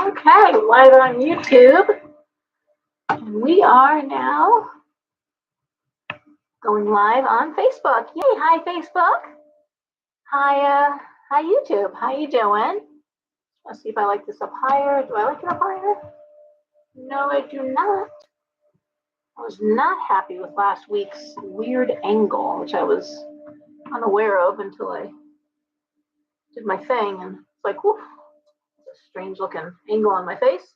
Okay, live on YouTube. And we are now going live on Facebook. Yay, hi Facebook. Hi YouTube. How you doing? Let's see if I like this up higher. Do I like it up higher? No, I do not. I was not happy with last week's weird angle, which I was unaware of until I did my thing. And it's like, whew, it's a strange looking angle on my face.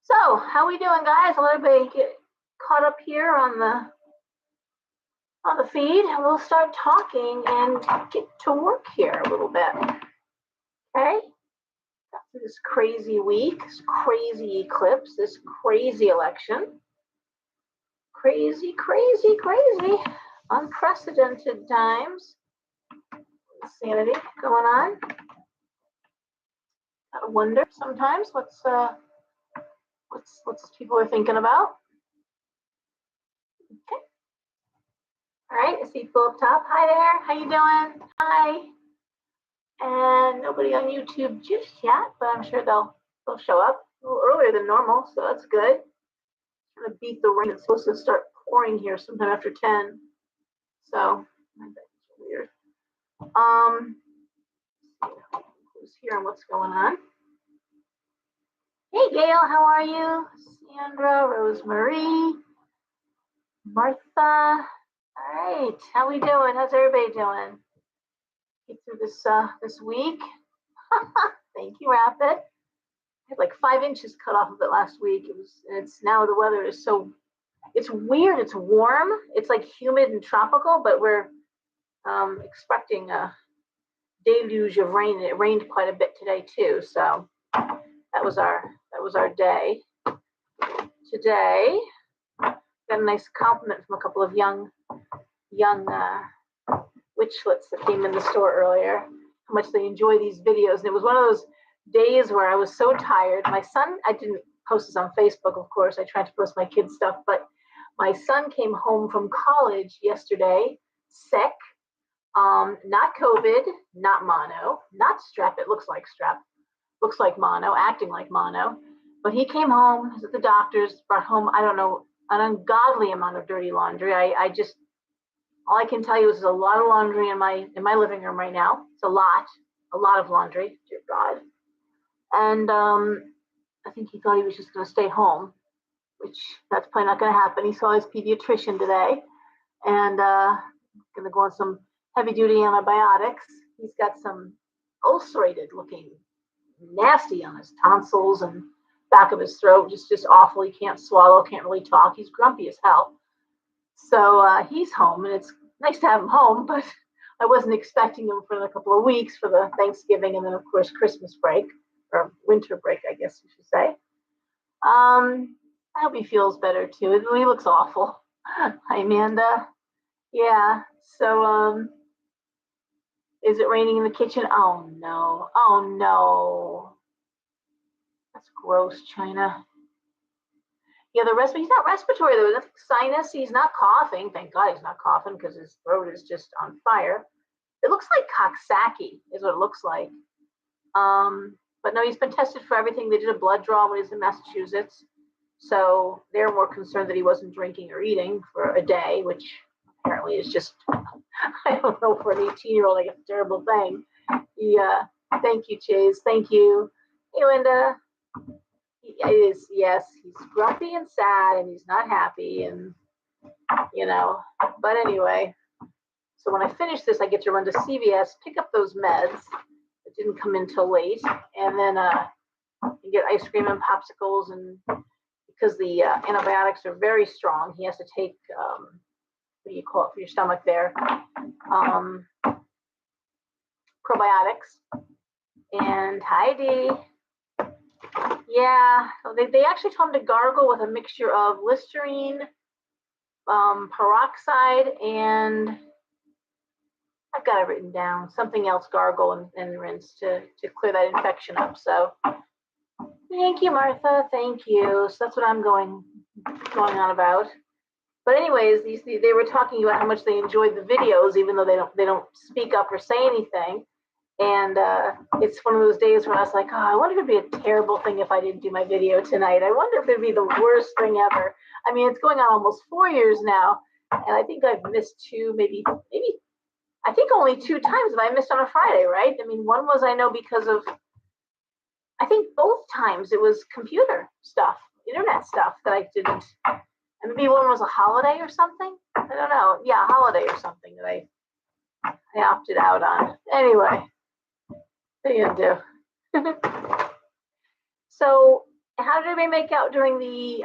So, how we doing, guys? Let everybody get caught up here on the feed, and we'll start talking and get to work here a little bit. Okay? Got through this crazy week, this crazy eclipse, this crazy election. Crazy, crazy, crazy. Unprecedented times. Insanity going on. Gotta wonder sometimes what's people are thinking about. Okay. All right, I see Phil up top. Hi there. How you doing? Hi. And nobody on YouTube just yet, but I'm sure they'll show up a little earlier than normal, so that's good. I'm gonna beat the rain. It's supposed to start pouring here sometime after 10. So that's weird. Who's here and what's going on? Hey Gail, how are you? Sandra, Rosemary, Martha. All right, how we doing? How's everybody doing? Get through this week. Thank you, Rapid. I had like 5 inches cut off of it last week. It's now the weather is so, it's weird. It's warm. It's like humid and tropical, but we're expecting a deluge of rain. It rained quite a bit today too. So that was our day. Today, got a nice compliment from a couple of young witchlets that came in the store earlier, how much they enjoy these videos. And it was one of those days where I was so tired. My son, I didn't post this on Facebook, of course. I tried to post my kids' stuff, but my son came home from college yesterday, sick, not COVID, not mono, not strep. It looks like strep, looks like mono, acting like mono. But he came home, was at the doctor's, brought home, I don't know, an ungodly amount of dirty laundry. All I can tell you is there's a lot of laundry in my living room right now. It's a lot of laundry, dear God. And I think he thought he was just going to stay home, which that's probably not going to happen. He saw his pediatrician today, and going to go on some heavy-duty antibiotics. He's got some ulcerated looking, nasty on his tonsils and back of his throat, just awful. He can't swallow, can't really talk. He's grumpy as hell. So he's home, and it's nice to have him home, but I wasn't expecting him for a couple of weeks for the Thanksgiving and then, of course, Christmas break, or winter break, I guess you should say. I hope he feels better, too. He looks awful. Hi, Amanda. Yeah, so is it raining in the kitchen? Oh, no. Oh, no. That's gross, China. Yeah, he's not respiratory though. That's sinus. He's not coughing. Thank God he's not coughing because his throat is just on fire. It looks like Coxsackie is what it looks like. But no, he's been tested for everything. They did a blood draw when he was in Massachusetts. So they're more concerned that he wasn't drinking or eating for a day, which apparently is just, I don't know, for an 18-year-old, like a terrible thing. Yeah. Thank you, Chase. Thank you. Hey, Linda. Yes, he's grumpy and sad and he's not happy, and but anyway, so when I finish this I get to run to CVS, pick up those meds that didn't come in till late, and then get ice cream and popsicles, and because the antibiotics are very strong, he has to take what do you call it for your stomach there, probiotics. And Heidi. Yeah, they actually told him to gargle with a mixture of Listerine, peroxide, and I've got it written down, something else, gargle and rinse to clear that infection up. So thank you, Martha. Thank you. So that's what I'm going on about. But anyways, they were talking about how much they enjoyed the videos, even though they don't speak up or say anything. And it's one of those days when I was like, oh, I wonder if it'd be a terrible thing if I didn't do my video tonight. I wonder if it'd be the worst thing ever. I mean, it's going on almost 4 years now, and I think I've missed two, maybe, I think only 2 times have I missed on a Friday, right? I mean, one was I know because of, I think both times it was computer stuff, internet stuff that I didn't. And maybe one was a holiday or something. I don't know. Yeah, a holiday or something that I opted out on. Anyway, what are you gonna do? So, how did everybody make out during the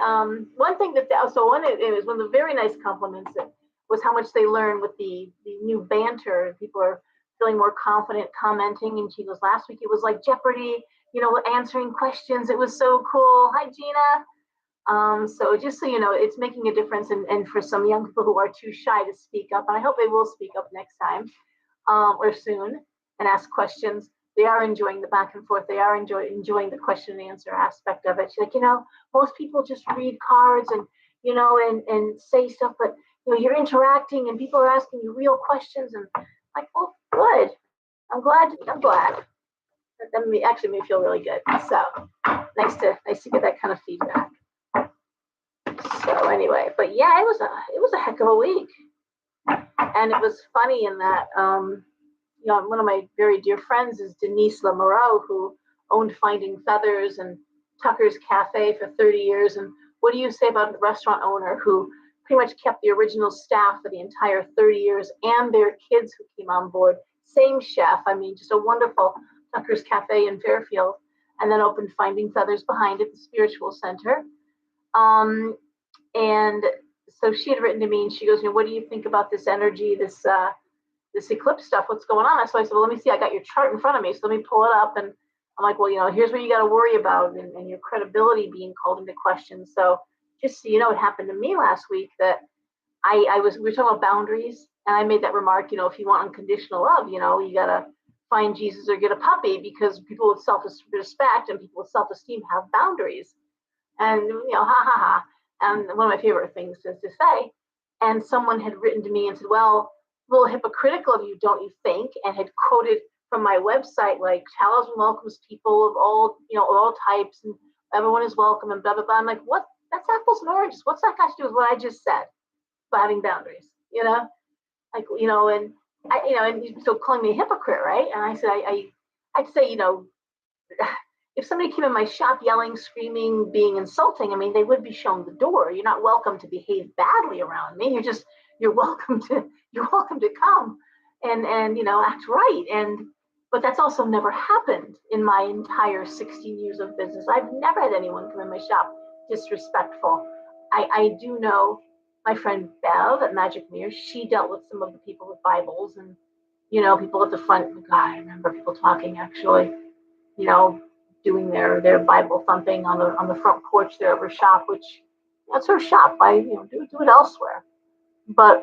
one thing that it was one of the very nice compliments that was how much they learned with the new banter. People are feeling more confident commenting. And she goes, last week it was like Jeopardy, answering questions. It was so cool. Hi, Gina. So just so you know, it's making a difference, and for some young people who are too shy to speak up, and I hope they will speak up next time or soon and ask questions. They are enjoying the back and forth. They are enjoying the question and answer aspect of it. She's like, most people just read cards and and say stuff, but you're interacting and people are asking you real questions, and like, well, good. I'm glad. That actually made me feel really good. So nice to get that kind of feedback. So anyway, but yeah, it was a heck of a week, and it was funny in that one of my very dear friends is Denise Lamoureux, who owned Finding Feathers and Tucker's Cafe for 30 years. And what do you say about the restaurant owner who pretty much kept the original staff for the entire 30 years and their kids who came on board? Same chef. I mean, just a wonderful Tucker's Cafe in Fairfield, and then opened Finding Feathers behind it, the spiritual center. And so she had written to me and she goes, what do you think about this energy, this eclipse stuff? What's going on? So I said, well, let me see. I got your chart in front of me. So let me pull it up. And I'm like, well, here's what you got to worry about, and your credibility being called into question. So just so you know, it happened to me last week that we were talking about boundaries. And I made that remark, if you want unconditional love, you got to find Jesus or get a puppy, because people with self-respect and people with self-esteem have boundaries. And, ha ha ha. And one of my favorite things is to say. And someone had written to me and said, well, a little hypocritical of you, don't you think? And had quoted from my website, like, Taoism welcomes people of all types, and everyone is welcome, and blah, blah, blah. I'm like, what? That's apples and oranges. What's that got to do with what I just said about having boundaries? Like, and and so calling me a hypocrite, right? And I said, I'd say, if somebody came in my shop yelling, screaming, being insulting, I mean, they would be shown the door. You're not welcome to behave badly around me. You're welcome to come and act right. But that's also never happened in my entire 16 years of business. I've never had anyone come in my shop disrespectful. I do know my friend Bev at Magic Mirror. She dealt with some of the people with Bibles and people at the front. God, I remember people talking actually. Doing their Bible thumping on the front porch there of her shop, which that's her shop. I do it elsewhere. But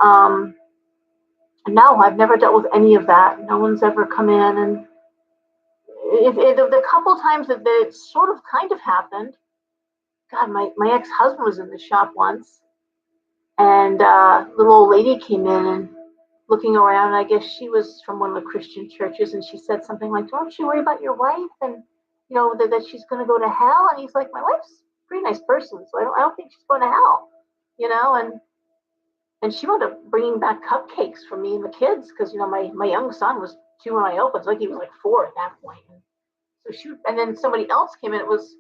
no, I've never dealt with any of that. No one's ever come in, and the couple times that it sort of kind of happened. God, my ex-husband was in the shop once, and a little old lady came in and looking around. I guess she was from one of the Christian churches, and she said something like, "Don't you worry about your wife and that she's going to go to hell." And he's like, "My wife's a pretty nice person, so I don't think she's going to hell." And she wound up bringing back cupcakes for me and the kids, because my young son was 2 when I opened, so he was like 4 at that point. And so and then somebody else came in. It was,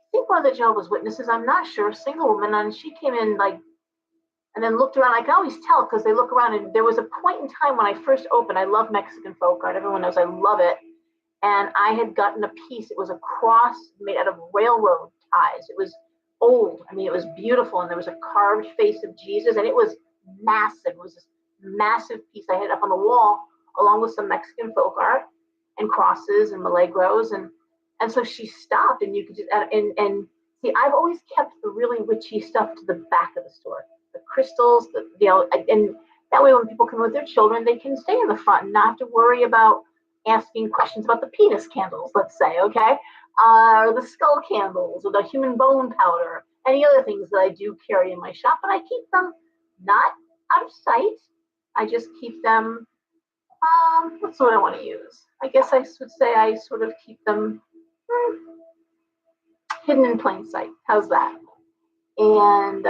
I think, one of the Jehovah's Witnesses. I'm not sure, a single woman, and she came in and then looked around. I can always tell because they look around. And there was a point in time when I first opened. I love Mexican folk art. Everyone knows I love it. And I had gotten a piece. It was a cross made out of railroad ties. It was old. I mean, it was beautiful. And there was a carved face of Jesus. And it was massive. It was this massive piece I had up on the wall, along with some Mexican folk art and crosses and milagros. And so she stopped. And you could just, and see, I've always kept the really witchy stuff to the back of the store. The crystals, and that way when people come with their children, they can stay in the front and not have to worry about asking questions about the penis candles, let's say, okay? Or the skull candles, or the human bone powder, any other things that I do carry in my shop, but I keep them not out of sight. I just keep them What's what I want to use? I guess I would say I sort of keep them hidden in plain sight. How's that? And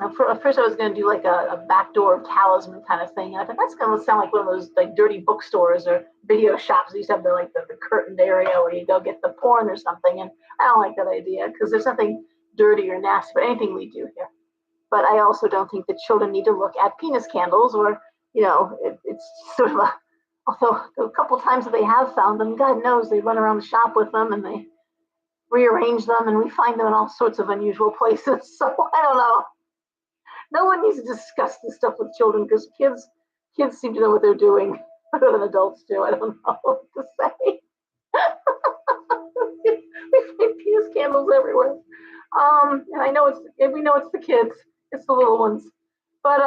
at first I was going to do like a backdoor talisman kind of thing. And I thought that's going to sound like one of those like dirty bookstores or video shops. They used to have the curtained area where you go get the porn or something. And I don't like that idea because there's nothing dirty or nasty about anything we do here. But I also don't think that children need to look at penis candles or, it's sort of although a couple times that they have found them, God knows they run around the shop with them and they rearrange them and we find them in all sorts of unusual places. So I don't know. No one needs to discuss this stuff with children because kids seem to know what they're doing better than adults do. I don't know what to say. We find penis candles everywhere. And I know we know it's the kids, it's the little ones. But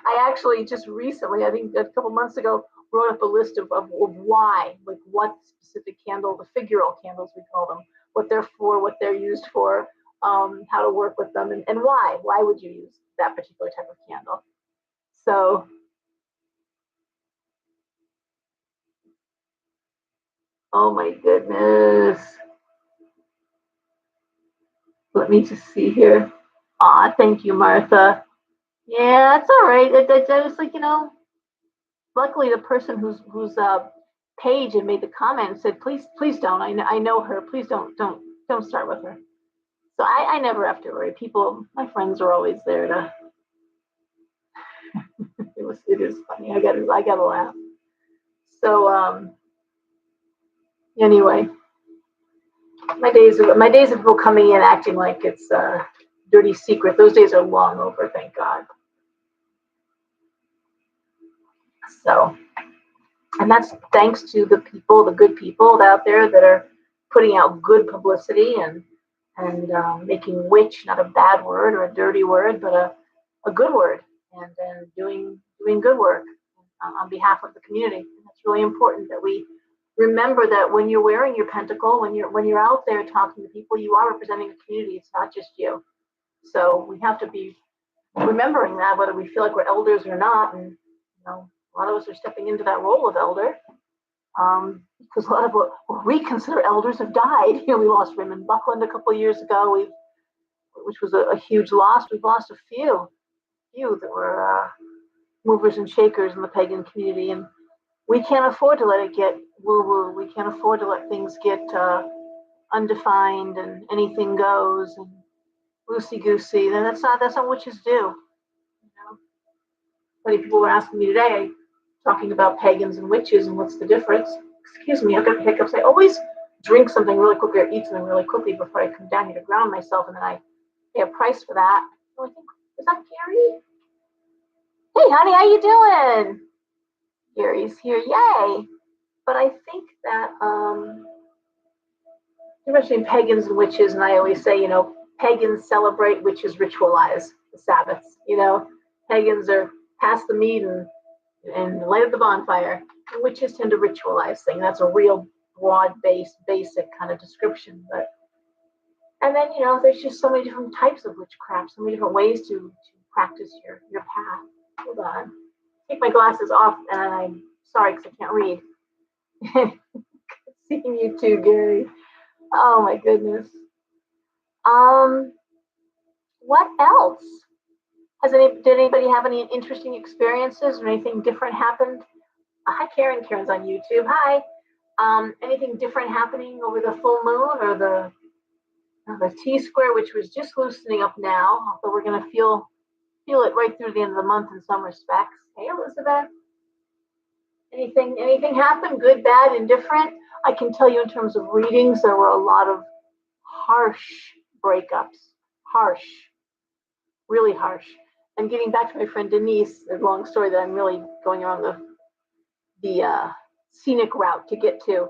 I actually just recently, I think a couple months ago, wrote up a list of why, like what specific candle, the figural candles we call them, what they're for, what they're used for, how to work with them, and why. Why would you use that particular type of candle? So, oh my goodness. Let me just see here. Thank you, Martha. Yeah, it's all right. I was like, luckily the person whose page had made the comment said, please don't. I know her. Please don't start with her. So I never have to worry. People, my friends are always there to. It is funny. I gotta laugh. So anyway, my days of people coming in acting like it's a dirty secret. Those days are long over. Thank God. So, and that's thanks to the people, the good people out there that are putting out good publicity and making witch not a bad word or a dirty word, but a good word, and doing good work on behalf of the community. And it's really important that we remember that when you're wearing your pentacle, when you're out there talking to people, you are representing a community. It's not just you. So we have to be remembering that, whether we feel like we're elders or not. And a lot of us are stepping into that role of elder. Because a lot of what we consider elders have died. We lost Raymond Buckland a couple of years ago, which was a huge loss. We've lost a few that were movers and shakers in the pagan community, and we can't afford to let it get woo-woo. We can't afford to let things get undefined and anything goes and loosey-goosey. Then that's not what witches do. Many people were asking me today, talking about pagans and witches and what's the difference. Excuse me, I've got hiccups. I always drink something really quickly or eat something really quickly before I come down here to ground myself, and then I pay a price for that. So I think, is that Gary? Hey, honey, how you doing? Gary's here, yay! But I think that you're mentioning pagans and witches, and I always say, pagans celebrate, witches ritualize the Sabbaths. Pagans are pass the meat and light up the bonfire. And witches tend to ritualize things. That's a real broad-based, basic kind of description. But and then there's just so many different types of witchcraft, so many different ways to practice your path. Hold on, take my glasses off, and I'm sorry because I can't read. Seeing you too, Gary. Oh my goodness. What else? Did anybody have any interesting experiences or anything different happened? Hi, Karen. Karen's on YouTube. Hi. Anything different happening over the full moon or the T-square, which was just loosening up now, although we're going to feel it right through the end of the month in some respects. Hey, Elizabeth. Anything happen? Good, bad, indifferent? I can tell you in terms of readings, there were a lot of harsh breakups. Harsh. Really harsh. And getting back to my friend Denise, a long story that I'm really going around the scenic route to get to.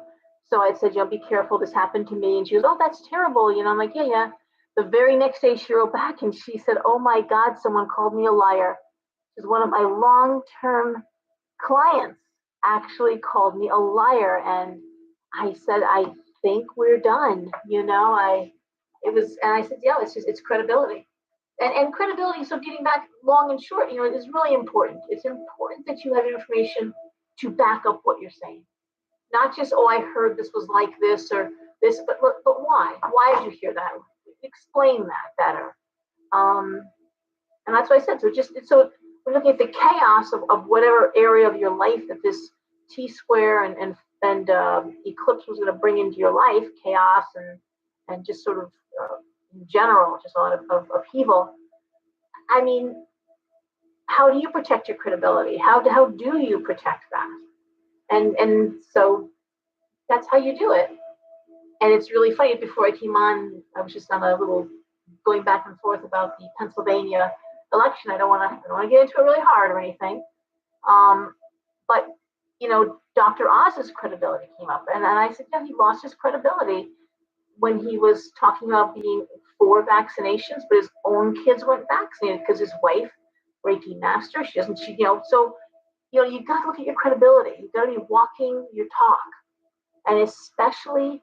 So I said, be careful, this happened to me. And she goes, oh, that's terrible. I'm like, yeah. The very next day she wrote back and she said, oh my God, someone called me a liar. She's one of my long-term clients actually called me a liar. And I said, I think we're done. And I said, yeah, it's credibility. And credibility, so getting back long and short, is really important. It's important that you have information to back up what you're saying. Not just, oh, I heard this was like this or this, but why? Why did you hear that? Explain that better. And that's what I said. So we're looking at the chaos of whatever area of your life that this T square and eclipse was going to bring into your life, chaos and just sort of in general, just a lot of upheaval. I mean, how do you protect your credibility? How do you protect that? And so that's how you do it. And it's really funny. Before I came on, I was just on a little going back and forth about the Pennsylvania election. I don't want to get into it really hard or anything. But Dr. Oz's credibility came up, and I said, yeah, he lost his credibility when he was talking about being for vaccinations, but his own kids weren't vaccinated because his wife, Reiki master, she doesn't. So you've got to look at your credibility. You've got to be walking your talk, and especially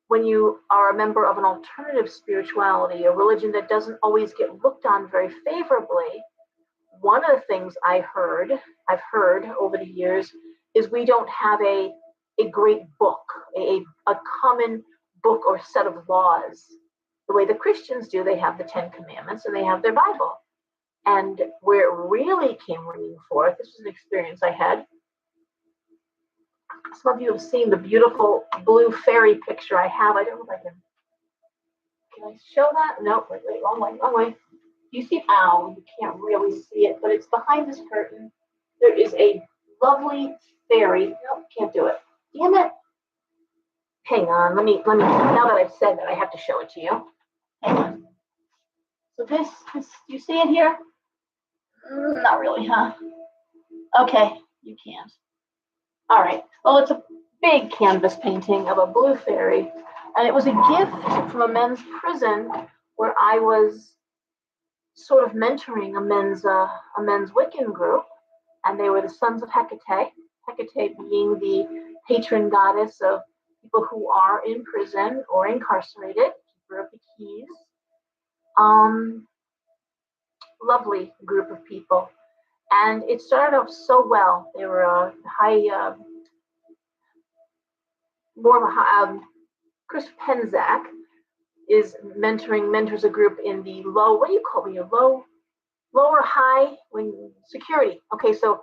when you are a member of an alternative spirituality, a religion that doesn't always get looked on very favorably. One of the things I've heard over the years is we don't have a great book, a common book or set of laws. The way the Christians do, they have the 10 Commandments and they have their Bible. And where it really came ringing forth, this was an experience I had. Some of you have seen the beautiful blue fairy picture I have. I don't know if I can I show that? No, wait, wrong way. You see, you can't really see it, but it's behind this curtain. There is a lovely fairy. Nope, can't do it. Damn it. Hang on, let me, now that I've said that, I have to show it to you. Hang on. So this, you see it here? Not really, huh? Okay, you can't. All right, well, it's a big canvas painting of a blue fairy, and it was a gift from a men's prison where I was sort of mentoring a men's Wiccan group, and they were the sons of Hecate. Hecate being the patron goddess of people who are in prison or incarcerated, keeper of the keys. Lovely group of people, and it started off so well. They were Chris Penzak mentors a group in the low, what do you call it? Lower high when security. Okay, so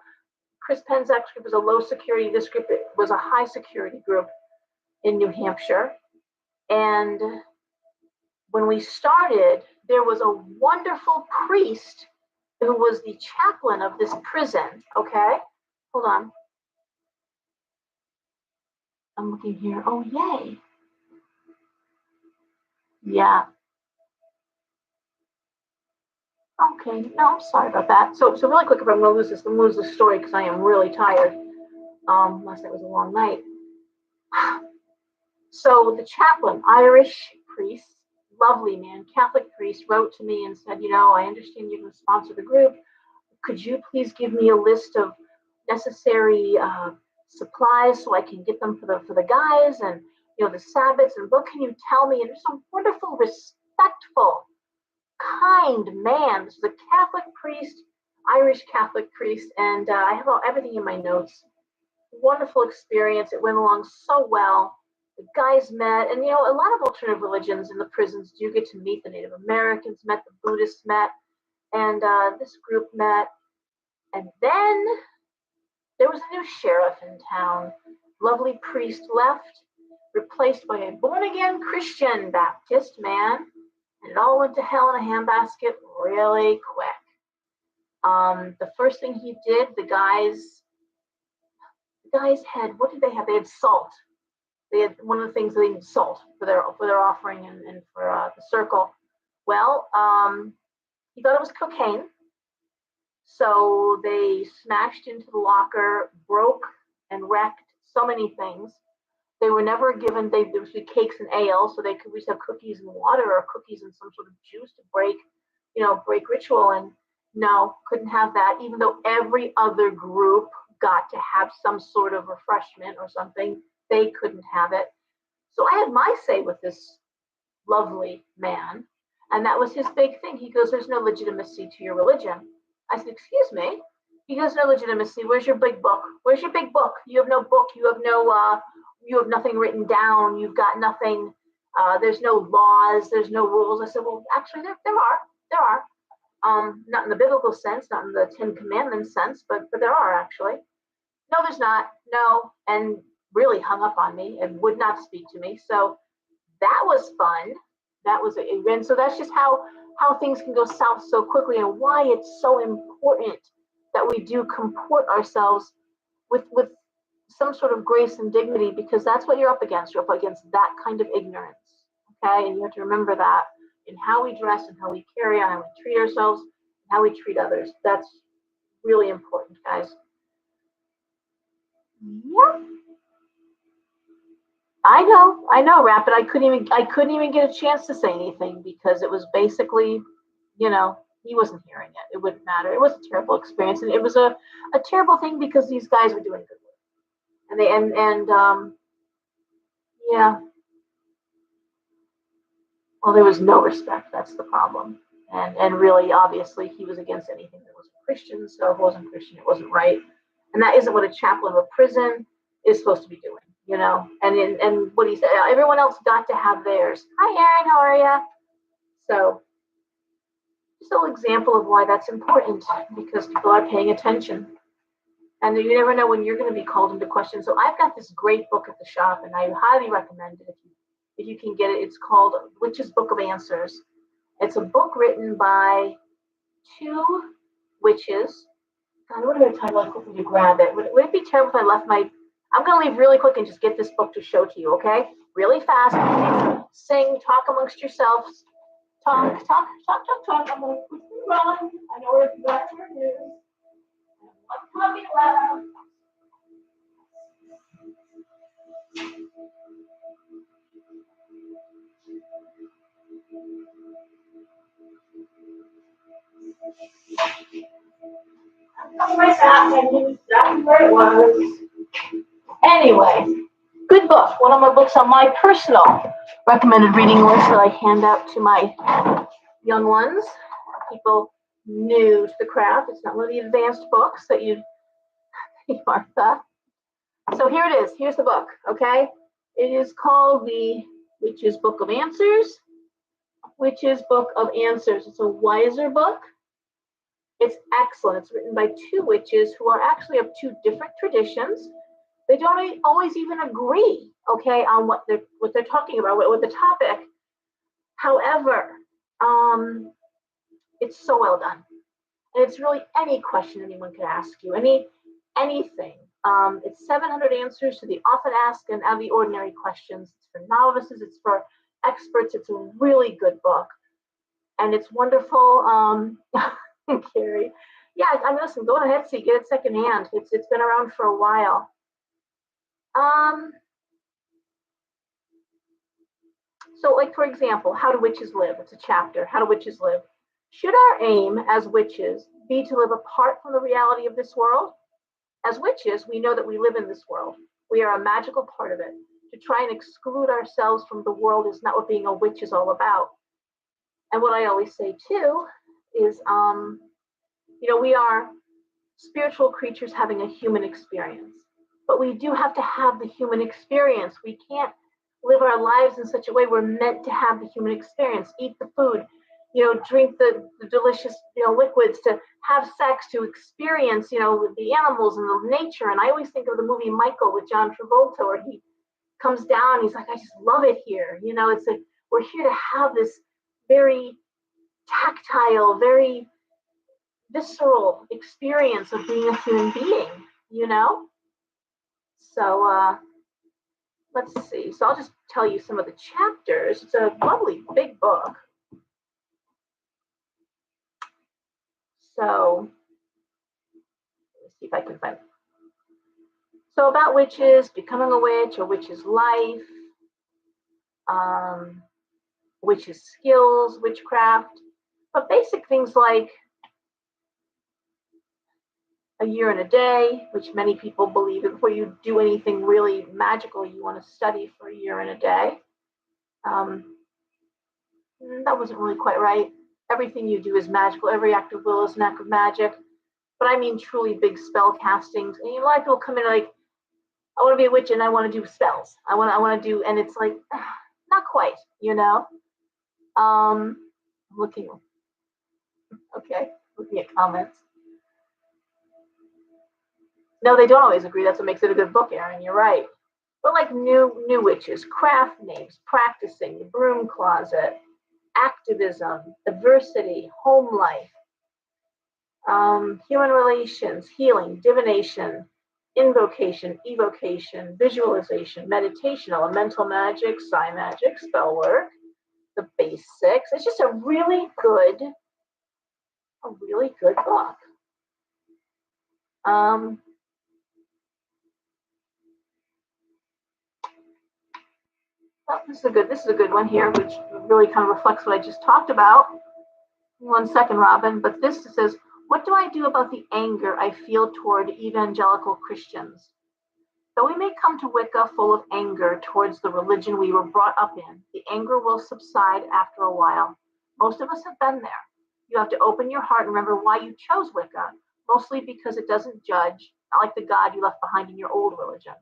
Chris Penzak's group is a low security. This group was a high security group in New Hampshire. And when we started, there was a wonderful priest who was the chaplain of this prison. Okay, hold on. I'm looking here. Oh, yay. Yeah. Okay, no, I'm sorry about that. So really quick, if I'm gonna lose this, I'm gonna lose the story because I am really tired. Last night was a long night. So the chaplain, Irish priest, lovely man, Catholic priest, wrote to me and said, I understand you're gonna sponsor the group. Could you please give me a list of necessary supplies so I can get them for the guys and the Sabbats, and what can you tell me? And there's some wonderful, respectful, kind man. This is a Catholic priest, Irish Catholic priest, and I have everything in my notes. Wonderful experience. It went along so well. The guys met, and a lot of alternative religions in the prisons do get to meet. The Native Americans met, the Buddhists met, and this group met. And then there was a new sheriff in town. Lovely priest left, replaced by a born-again Christian Baptist man, and it all went to hell in a handbasket really quick. The first thing he did, the guys had, what did they have? They had salt. They had, one of the things, they needed salt for their offering and for the circle. Well, he thought it was cocaine. So they smashed into the locker, broke and wrecked so many things. They were never given, there was cakes and ale, so they could just have cookies and water or cookies and some sort of juice to break ritual. And no, couldn't have that, even though every other group got to have some sort of refreshment or something. They couldn't have it. So I had my say with this lovely man. And that was his big thing. He goes, there's no legitimacy to your religion. I said, excuse me? He goes, no legitimacy. Where's your big book? Where's your big book? You have no book. You have nothing written down. You've got nothing. There's no laws. There's no rules. I said, well, actually, there are. There are. Not in the biblical sense, not in the Ten Commandments sense, but there are actually. No, there's not. No, and really hung up on me and would not speak to me. So that was fun. That was a win. So that's just how things can go south so quickly, and why it's so important that we do comport ourselves with some sort of grace and dignity, because that's what you're up against. You're up against that kind of ignorance. Okay, and you have to remember that in how we dress and how we carry on, how we treat ourselves, and how we treat others. That's really important, guys. Yep. I know, Rapid. I couldn't even get a chance to say anything because it was basically, he wasn't hearing it. It wouldn't matter. It was a terrible experience, and it was a terrible thing because these guys were doing good work, and yeah. Well, there was no respect. That's the problem, and really, obviously, he was against anything that wasn't Christian. So if it wasn't Christian, it wasn't right, and that isn't what a chaplain of a prison is supposed to be doing. And what he said, everyone else got to have theirs. Hi, Erin, how are you? So, just a little example of why that's important, because people are paying attention. And you never know when you're going to be called into question. So I've got this great book at the shop, and I highly recommend it if you can get it. It's called Witch's Book of Answers. It's a book written by two witches. God, what did I tell you? I quickly to grab it. Would it be terrible if I left my... I'm going to leave really quick and just get this book to show to you, okay? Really fast. Sing, talk amongst yourselves. Talk. I'm going to quickly run. I know where it is. What's coming loud? I'm right back. I knew exactly where it was. Anyway, good book. One of my books on my personal recommended reading list that I hand out to my young ones, people new to the craft. It's not one of the advanced books that you Martha. So here it is. Here's the book, okay? It is called the Witch's Book of Answers. Witch's Book of Answers. It's a wiser book. It's excellent. It's written by two witches who are actually of two different traditions. They don't always even agree, okay, on what they're talking about, with the topic. However, it's so well done. And it's really any question anyone could ask you, anything. It's 700 answers to the often asked and the ordinary questions. It's for novices. It's for experts. It's a really good book, and it's wonderful. Carrie, yeah. Listen. Go ahead, see, get it secondhand. It's been around for a while. So, like, for example, how do witches live? It's a chapter. How do witches live? Should our aim as witches be to live apart from the reality of this world? As witches, we know that we live in this world. We are a magical part of it. To try and exclude ourselves from the world is not what being a witch is all about. And what I always say too is, we are spiritual creatures having a human experience, but we do have to have the human experience. We can't live our lives in such a way we're meant to have the human experience, eat the food, drink the delicious, liquids, to have sex, to experience, the animals and the nature. And I always think of the movie Michael with John Travolta, where he comes down, he's like, I just love it here. It's like, we're here to have this very tactile, very visceral experience of being a human being, So let's see. So I'll just tell you some of the chapters. It's a lovely big book. So let's see if I can find it. So about witches, becoming a witch, a witch's life, witch's skills, witchcraft, but basic things like a year and a day, which many people believe that before you do anything really magical, you want to study for a year and a day. That wasn't really quite right. Everything you do is magical. Every act of will is an act of magic. But I mean truly big spell castings. And a lot of people come in like, I want to be a witch and I want to do spells. I want to do, and it's like, not quite, you know? Looking, okay, looking at comments. No, they don't always agree. That's what makes it a good book, Erin. You're right. But like new witches, craft names, practicing, the broom closet, activism, adversity, home life, human relations, healing, divination, invocation, evocation, visualization, meditation, elemental magic, psi magic, spell work, the basics. It's just a really good book. Well, this is a good one here, which really kind of reflects what I just talked about. 1 second, Robin. But this says, what do I do about the anger I feel toward evangelical Christians? Though we may come to Wicca full of anger towards the religion we were brought up in, the anger will subside after a while. Most of us have been there. You have to open your heart and remember why you chose Wicca, mostly because it doesn't judge, not like the God you left behind in your old religion.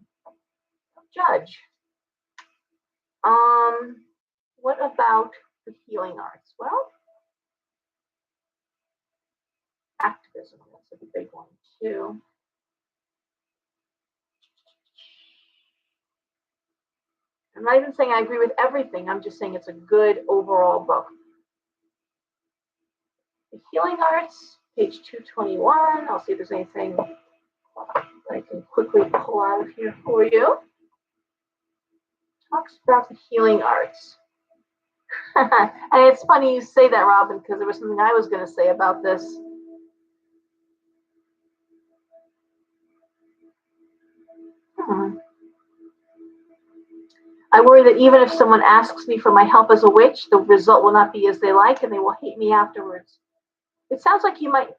Judge. What about the healing arts? Well, activism, that's a big one too. I'm not even saying I agree with everything. I'm just saying it's a good overall book. The healing arts, page 221. I'll see if there's anything I can quickly pull out of here for you. Talks about the healing arts. And it's funny you say that, Robin, because there was something I was going to say about this. I worry that even if someone asks me for my help as a witch, the result will not be as they like and they will hate me afterwards. It sounds like you might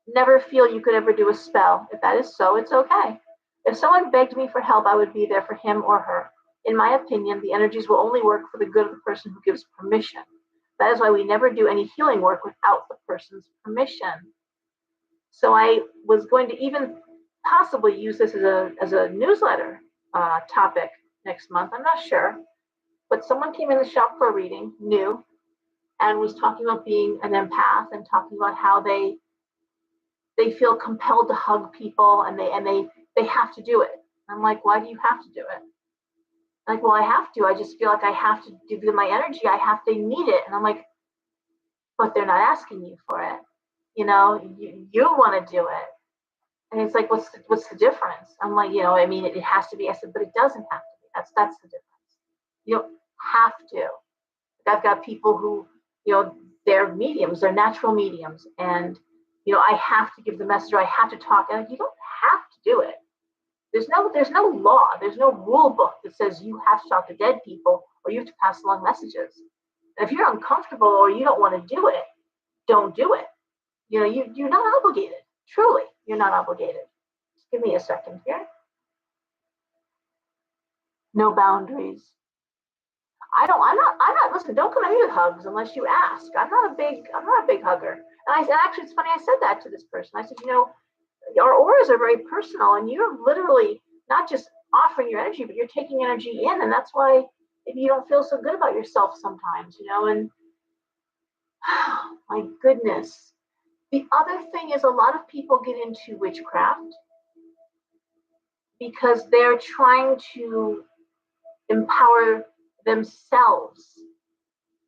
never feel you could ever do a spell. If that is so, it's okay. If someone begged me for help, I would be there for him or her. In my opinion, the energies will only work for the good of the person who gives permission. That is why we never do any healing work without the person's permission. So I was going to even possibly use this as a newsletter topic next month. I'm not sure. But someone came in the shop for a reading, new, and was talking about being an empath and talking about how they feel compelled to hug people and they have to do it. I'm like, why do you have to do it? Like, well, I have to. I just feel like I have to give them my energy. They need it. And I'm like, but they're not asking you for it. You know, you want to do it. And it's like, what's the difference? I'm like, you know, I mean, it has to be. I said, but it doesn't have to be. That's the difference. You don't have to. I've got people who, you know, they're mediums, they're natural mediums. And, you know, I have to give the message or I have to talk. And you don't have to do it. There's no law, there's no rule book that says you have to talk to dead people or you have to pass along messages. And if you're uncomfortable or you don't want to do it, don't do it. You know, you're not obligated. Truly, you're not obligated. Just give me a second here. No boundaries. I'm not, listen, don't come at me with hugs unless you ask. I'm not a big hugger. And I said, actually, it's funny, I said that to this person. I said, you know, our auras are very personal and you're literally not just offering your energy, but you're taking energy in. And that's why maybe you don't feel so good about yourself sometimes, you know, and oh, my goodness. The other thing is a lot of people get into witchcraft because they're trying to empower themselves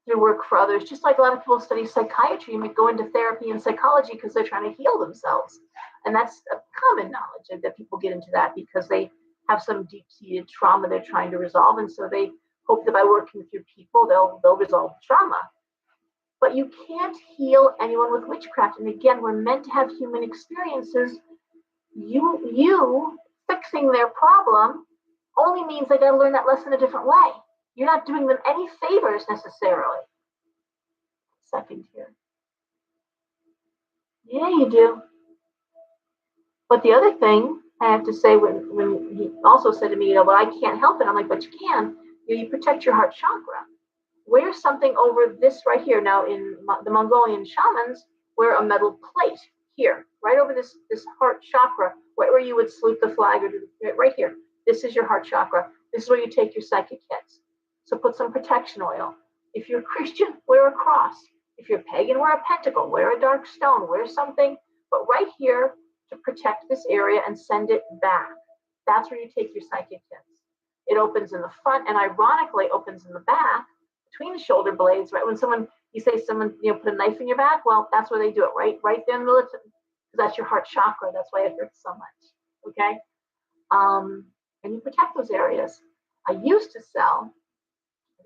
through work for others, just like a lot of people study psychiatry and go into therapy and psychology because they're trying to heal themselves. And that's a common knowledge that people get into that because they have some deep-seated trauma they're trying to resolve. And so they hope that by working through people, they'll resolve the trauma. But you can't heal anyone with witchcraft. And again, we're meant to have human experiences. You fixing their problem only means they got to learn that lesson a different way. You're not doing them any favors necessarily. Second here. Yeah, you do. But the other thing I have to say, when he also said to me, you know, well, I can't help it. I'm like, but you can. You protect your heart chakra. wear something over this right here. Now, in the Mongolian shamans, wear a metal plate here, right over this heart chakra, right where you would salute the flag, or right here. This is your heart chakra. This is where you take your psychic hits. So put some protection oil. If you're Christian, wear a cross. If you're pagan, wear a pentacle, wear a dark stone, wear something, but right here to protect this area and send it back. That's where you take your psychic hits. It opens in the front and ironically opens in the back between the shoulder blades, right? When you say someone, put a knife in your back, well, that's where they do it, right there in the middle, because that's your heart chakra. That's why it hurts so much, okay? And you protect those areas. I used to sell,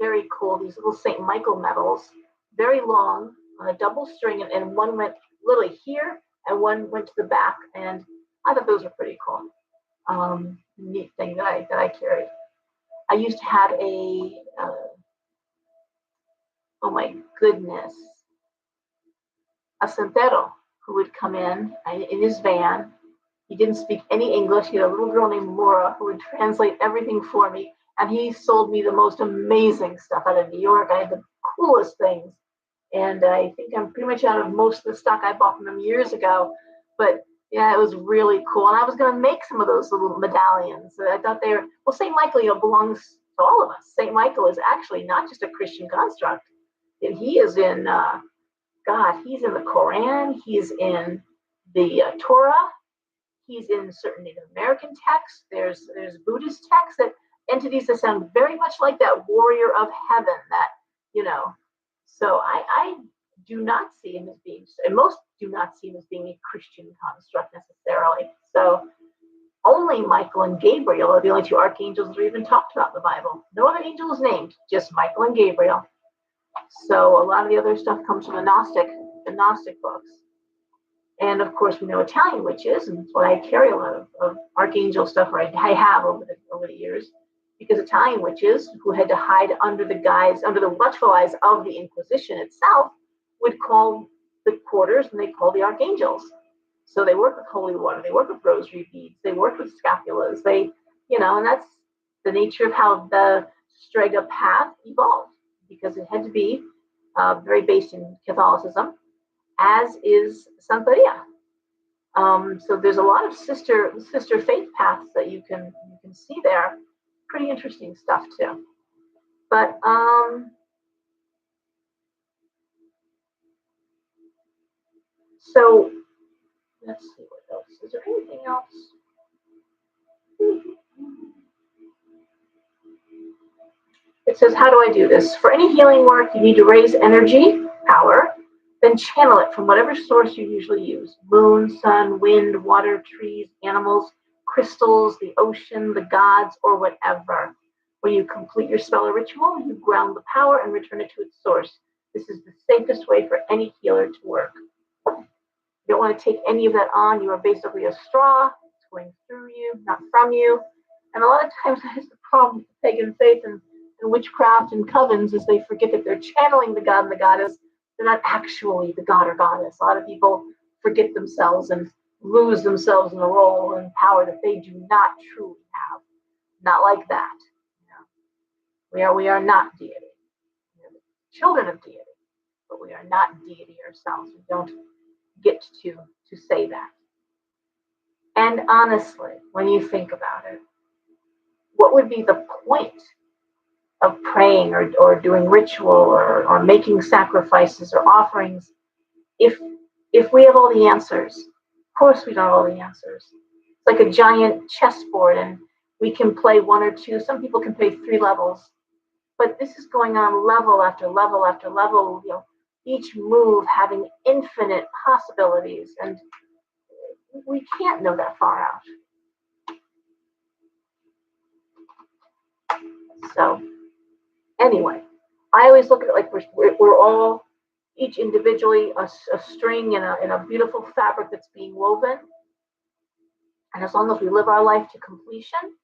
very cool, these little St. Michael medals, very long, on a double string, and one went literally here, and one went to the back, and I thought those were pretty cool. Neat thing that I carried. I used to have oh my goodness, a santero who would come in his van. He didn't speak any English. He had a little girl named Laura who would translate everything for me. And he sold me the most amazing stuff out of New York. I had the coolest things. And I think I'm pretty much out of most of the stock I bought from him years ago. But yeah, it was really cool. And I was going to make some of those little medallions. I thought they were, well, St. Michael, belongs to all of us. St. Michael is actually not just a Christian construct. And he is in, he's in the Quran. He's in the Torah. He's in certain Native American texts. There's Buddhist texts, that entities that sound very much like that warrior of heaven, so I do not see him as being, and most do not see him as being a Christian construct necessarily. So only Michael and Gabriel are the only two archangels that are even talked about in the Bible. No other angel is named, just Michael and Gabriel. So a lot of the other stuff comes from the Gnostic books. And of course, we know Italian witches, and that's why I carry a lot of archangel stuff, or I have over the years, because Italian witches who had to hide under the watchful eyes of the Inquisition itself would call the quarters, and they call the archangels. So they work with holy water, they work with rosary beads, they work with scapulas, and that's the nature of how the Strega path evolved, because it had to be very based in Catholicism, as is Santeria. So there's a lot of sister faith paths that you can see there. Pretty interesting stuff too. But so let's see what else. Is there anything else? It says, how do I do this? For any healing work, you need to raise energy, power, then channel it from whatever source you usually use. Moon, sun, wind, water, trees, animals, crystals, the ocean, the gods, or whatever. When you complete your spell or ritual, you ground the power and return it to its source. This is the safest way for any healer to work. You don't want to take any of that on. You are basically a straw. It's going through you, not from you. And a lot of times that's the problem with pagan faith and witchcraft and covens, is they forget that they're channeling the god and the goddess. They're not actually the god or goddess. A lot of people forget themselves and lose themselves in the role and power that they do not truly have. Not like that. We are not deity. We are the children of deity, but we are not deity ourselves. We don't get to say that. And honestly, when you think about it, what would be the point of praying or doing ritual or making sacrifices or offerings if we have all the answers? Of course we don't have all the answers. It's like a giant chessboard, and we can play one or two. Some people can play 3 levels, but this is going on level after level after level, each move having infinite possibilities, and we can't know that far out. So anyway, I always look at it like we're all each individually a string in a beautiful fabric that's being woven. And as long as we live our life to completion,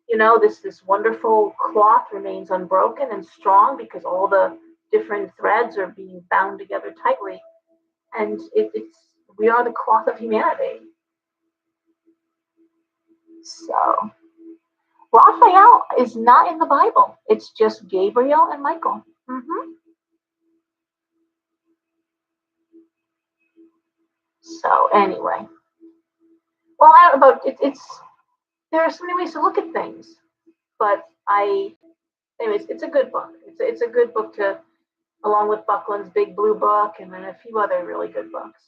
this wonderful cloth remains unbroken and strong, because all the different threads are being bound together tightly. And we are the cloth of humanity. So Raphael is not in the Bible. It's just Gabriel and Michael. Mm-hmm. So anyway, well, I don't know about it, it's there are so many ways to look at things, but anyways, it's a good book. It's a good book to, along with Buckland's Big Blue Book, and then a few other really good books.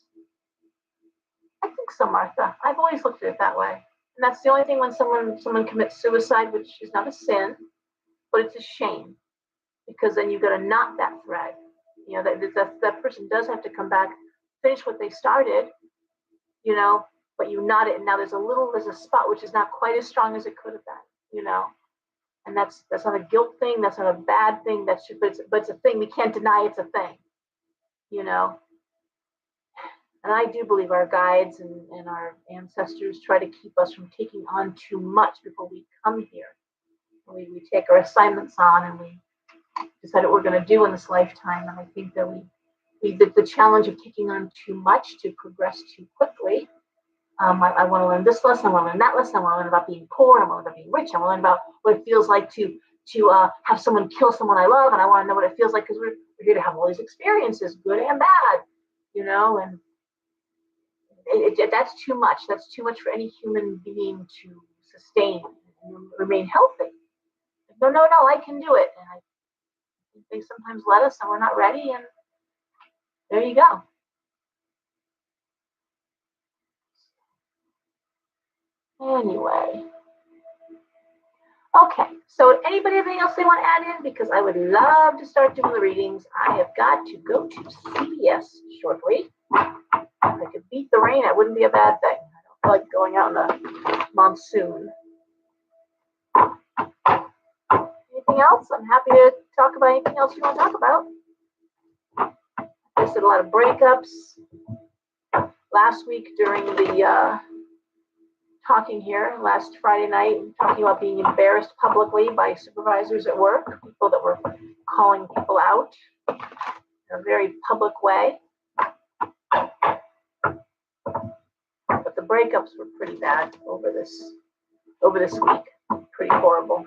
I think so, Martha. I've always looked at it that way, and that's the only thing when someone commits suicide, which is not a sin, but it's a shame because then you've got to knot that thread. You know that person does have to come back, finish what they started, you know, but you knot it, and now there's a spot which is not quite as strong as it could have been, you know, and that's not a guilt thing, that's not a bad thing, that's just, but it's a thing. We can't deny it's a thing, you know. And I do believe our guides and our ancestors try to keep us from taking on too much before we come here. We take our assignments on and we decide what we're going to do in this lifetime. And I think that the challenge of taking on too much to progress too quickly. I want to learn this lesson. I want to learn that lesson. I want to learn about being poor. I want to learn about being rich. I want to learn about what it feels like to have someone kill someone I love, and I want to know what it feels like because we're here to have all these experiences, good and bad, you know. And that's too much. That's too much for any human being to sustain and remain healthy. No, no, no, I can do it. And I think they sometimes let us, and we're not ready. And there you go. Anyway. Okay, so anybody have anything else they want to add in? Because I would love to start doing the readings. I have got to go to CVS shortly. If I could beat the rain, it wouldn't be a bad thing. I don't feel like going out in the monsoon. Anything else? I'm happy to talk about anything else you want to talk about. I said a lot of breakups last week during the talking here last Friday night, talking about being embarrassed publicly by supervisors at work, people that were calling people out in a very public way. But the breakups were pretty bad over this week. Pretty horrible,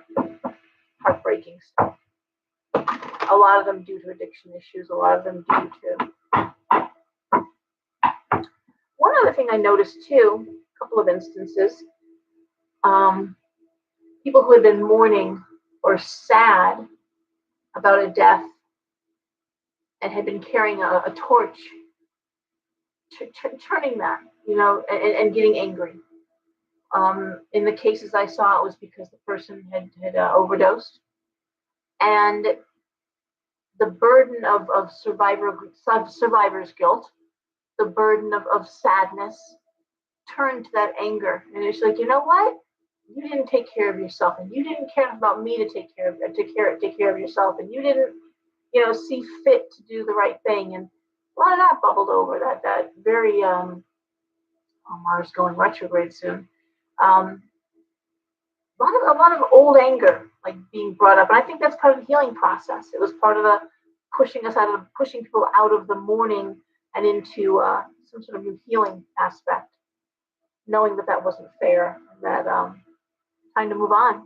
heartbreaking stuff. A lot of them due to addiction issues, a lot of them due to. One other thing I noticed too, a couple of instances, people who had been mourning or sad about a death and had been carrying a torch, turning that, you know, and getting angry. In the cases I saw, it was because the person had overdosed, and the burden of survivor's guilt, the burden of sadness, turned to that anger, and it's like, you know what? You didn't take care of yourself, and you didn't care about me to take care of yourself, and you didn't, you know, see fit to do the right thing, and a lot of that bubbled over. That very Mars going retrograde soon. A lot of old anger like being brought up, and I think that's part of the healing process. It was part of the pushing people out of the mourning and into some sort of new healing aspect, knowing that wasn't fair, and that time to move on.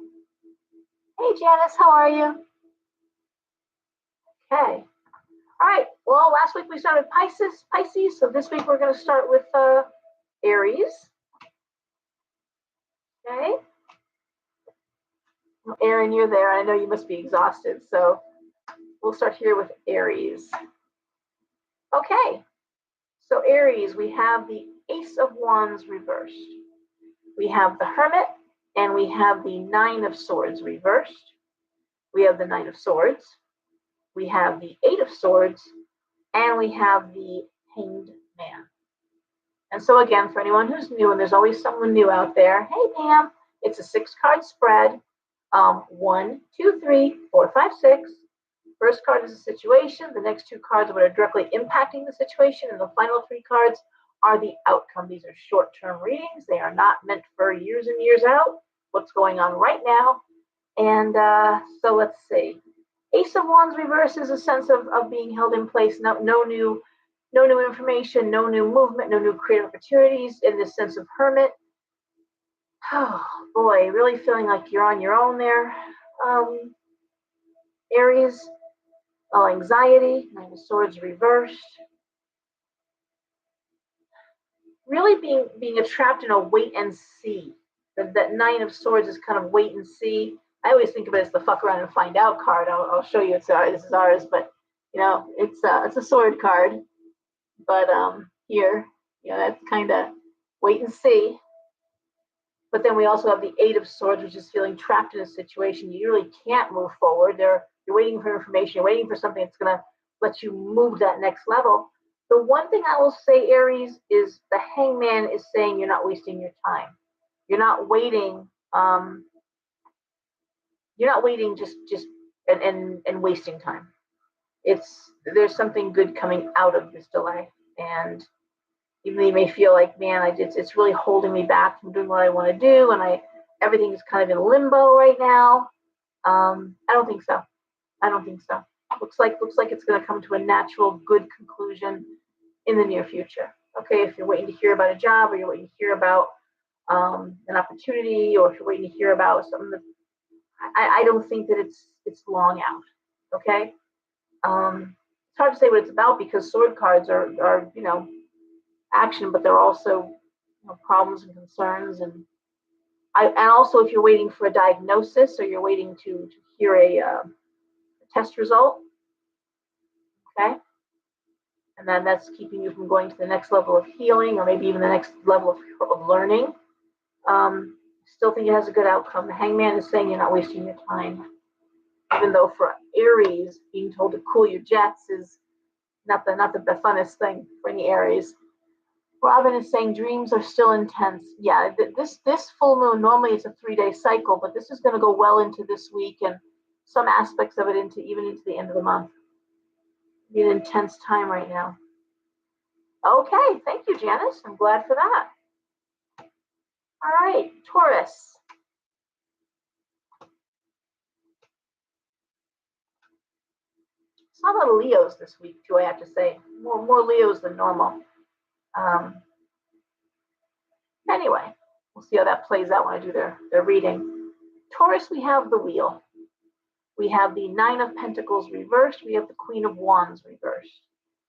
Hey Janice, how are you? Okay. All right. Well, last week we started Pisces. So this week we're going to start with Aries. Okay. Well, Aaron, you're there. I know you must be exhausted. So we'll start here with Aries. Okay. So Aries, we have the Ace of Wands reversed. We have the Hermit, and we have the Nine of Swords reversed. We have the Nine of Swords. We have the Eight of Swords, and we have the Hanged Man. And so again, for anyone who's new, and there's always someone new out there, hey Pam, it's a 6-card spread. 1, 2, 3, 4, 5, 6. First card is a situation. The next 2 cards are what are directly impacting the situation, and the final 3 cards are the outcome. These are short-term readings. They are not meant for years and years out. What's going on right now? And so let's see. Ace of Wands reverse is a sense of being held in place. No new information, no new movement, no new creative opportunities in this sense of Hermit. Oh boy, really feeling like you're on your own there, Aries. All anxiety, Nine of Swords reversed. Really being trapped in a wait and see. That Nine of Swords is kind of wait and see. I always think of it as the fuck around and find out card. I'll show you. This is ours, but it's a sword card. But here, that's kind of wait and see. But then we also have the Eight of Swords, which is feeling trapped in a situation you really can't move forward. You're waiting for information. You're waiting for something that's going to let you move that next level. The one thing I will say, Aries, is the Hangman is saying you're not wasting your time. You're not waiting. You're not waiting just and wasting time. There's something good coming out of this delay, and even though you may feel like, man, it's really holding me back from doing what I want to do, and everything is kind of in limbo right now. I don't think so. I don't think so. Looks like it's going to come to a natural, good conclusion in the near future. Okay, if you're waiting to hear about a job, or you're waiting to hear about an opportunity, or if you're waiting to hear about something that I don't think that it's long out. Okay, it's hard to say what it's about because sword cards are action, but they're also problems and concerns, and also if you're waiting for a diagnosis or you're waiting to hear a test result, okay, and then that's keeping you from going to the next level of healing or maybe even the next level of learning. Still think it has a good outcome. The Hangman is saying you're not wasting your time, even though for Aries, being told to cool your jets is not the funnest thing for any Aries. Robin is saying dreams are still intense. Yeah, this full moon, normally it's a 3-day cycle, but this is going to go well into this week and some aspects of it even into the end of the month. It'll be an intense time right now. Okay, thank you, Janice. I'm glad for that. All right, Taurus. Saw a lot of Leos this week too, I have to say. More Leos than normal. Anyway, we'll see how that plays out when I do their reading. Taurus, we have the Wheel. We have the Nine of Pentacles reversed. We have the Queen of Wands reversed.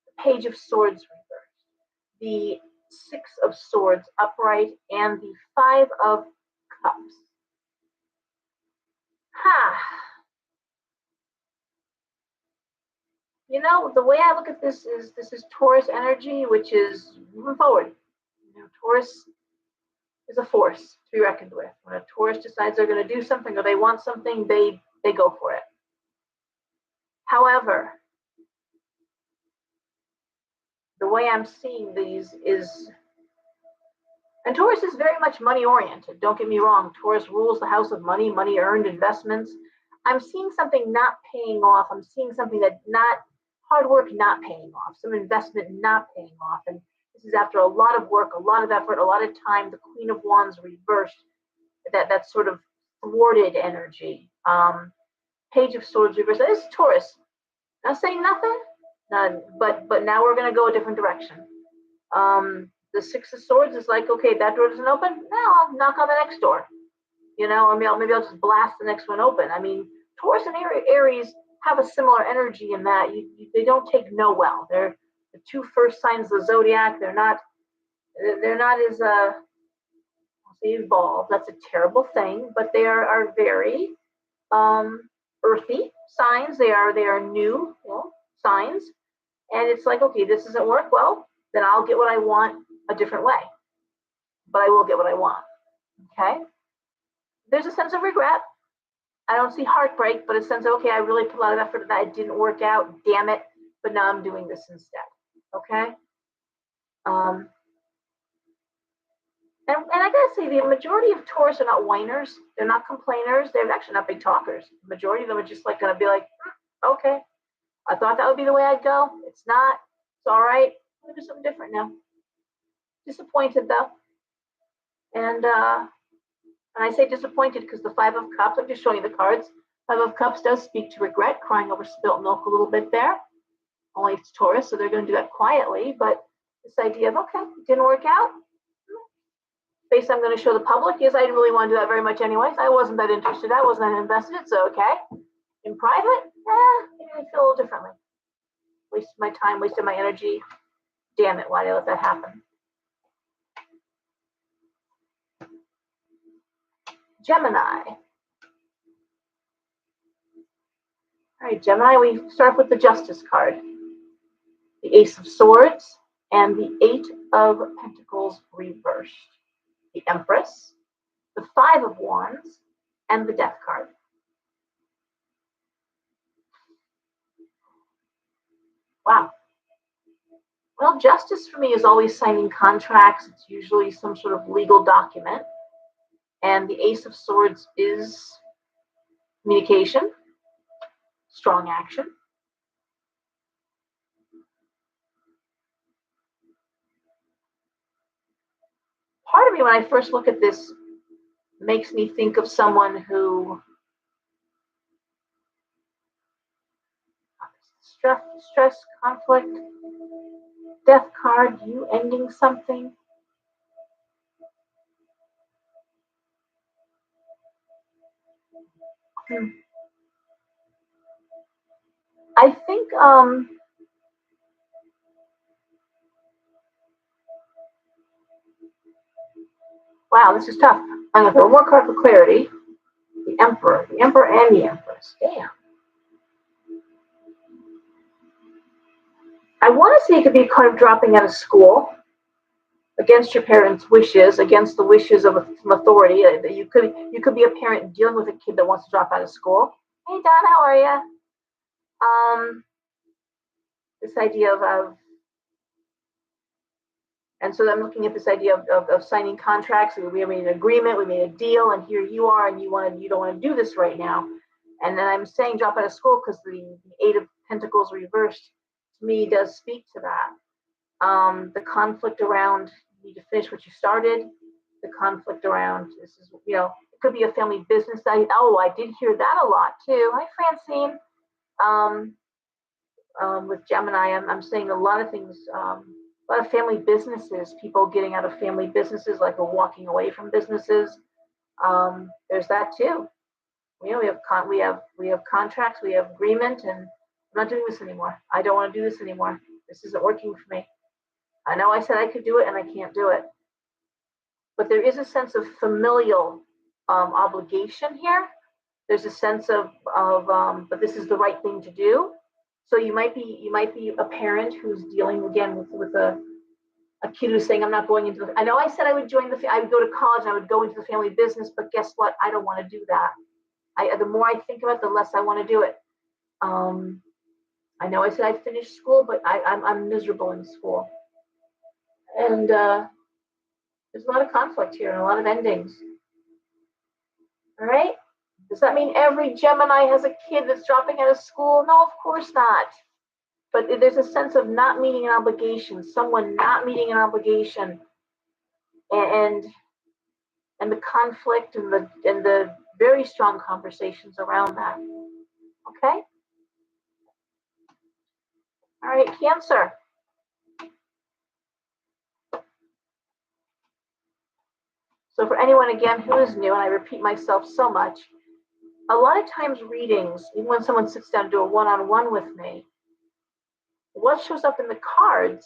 The Page of Swords reversed. The Six of Swords upright. And the Five of Cups. The way I look at this is Taurus energy, which is moving forward. Taurus is a force to be reckoned with. When a Taurus decides they're going to do something or they want something, they go for it. However, the way I'm seeing these is, and Taurus is very much money oriented. Don't get me wrong. Taurus rules the house of money, money earned, investments. I'm seeing something not paying off. I'm seeing something that not hard work not paying off, some investment not paying off. And this is after a lot of work, a lot of effort, a lot of time. The Queen of Wands reversed, that sort of thwarted energy. Page of Swords reversed. This is Taurus. Not saying nothing, but now we're going to go a different direction. The Six of Swords is like, okay, that door doesn't open. Now I'll knock on the next door. Or maybe I'll just blast the next one open. I mean, Taurus and Aries have a similar energy in that they don't take no well. They're the two first signs of the zodiac. They're not as I'll say evolved. That's a terrible thing, but they are very earthy signs. They are new signs, and it's like, okay, this doesn't work well, then I'll get what I want a different way, but I will get what I want. Okay, there's a sense of regret. I don't see heartbreak, but a sense of, okay, I really put a lot of effort in that. It didn't work out. Damn it. But now I'm doing this instead. Okay. And I gotta say, the majority of Taurus are not whiners. They're not complainers. They're actually not big talkers. The majority of them are just like gonna be like, okay, I thought that would be the way I'd go. It's not. It's all right. I'm gonna do something different now. Disappointed though. And I say disappointed because the Five of Cups, I'm just showing you the cards. Five of Cups does speak to regret, crying over spilt milk a little bit there. Only it's Taurus, so they're going to do that quietly. But this idea of, okay, it didn't work out. Face I'm going to show the public is I didn't really want to do that very much anyways. I wasn't that interested. I wasn't that invested. So, okay. In private, maybe I feel a little differently. Wasted my time, wasted my energy. Damn it, why did I let that happen? Gemini. All right, Gemini, we start with the Justice card, the Ace of Swords, and the Eight of Pentacles reversed, the Empress, the Five of Wands, and the Death card. Wow. Well, justice for me is always signing contracts. It's usually some sort of legal document. And the Ace of Swords is communication, strong action. Part of me, when I first look at this, makes me think of someone who stress, conflict, Death card, you ending something. I think wow, this is tough. I'm gonna throw one more card for clarity. The Emperor and the Empress. Damn. I want to say it could be a card of dropping out of school against your parents' wishes, against the wishes of some authority. You could be a parent dealing with a kid that wants to drop out of school. Hey Don, how are you? This idea of and so I'm looking at this idea of signing contracts. We made an agreement, we made a deal, and here you are, and you don't want to do this right now. And then I'm saying drop out of school because the Eight of Pentacles reversed to me does speak to that. The conflict around you need to finish what you started. The conflict around this is it could be a family business. I did hear that a lot too. Hi Francine. With Gemini, I'm saying a lot of things. A lot of family businesses, people getting out of family businesses, like walking away from businesses. There's that too. We have contracts, we have agreement, and I'm not doing this anymore. I don't want to do this anymore. This isn't working for me. I know I said I could do it, and I can't do it. But there is a sense of familial obligation here. There's a sense of but this is the right thing to do. So you might be a parent who's dealing again with a kid who's saying, I'm not going into I know I said I would I would go to college and I would go into the family business, but guess what? I don't want to do that. The more I think about it, the less I want to do it. I know I said I'd finish school, but I'm miserable in school. And there's a lot of conflict here and a lot of endings. All right? Does that mean every Gemini has a kid that's dropping out of school? No, of course not. But there's a sense of not meeting an obligation, someone not meeting an obligation, and the conflict and the very strong conversations around that. Okay? All right, Cancer. So for anyone, again, who is new, and I repeat myself so much, a lot of times readings, even when someone sits down to do a one-on-one with me, what shows up in the cards,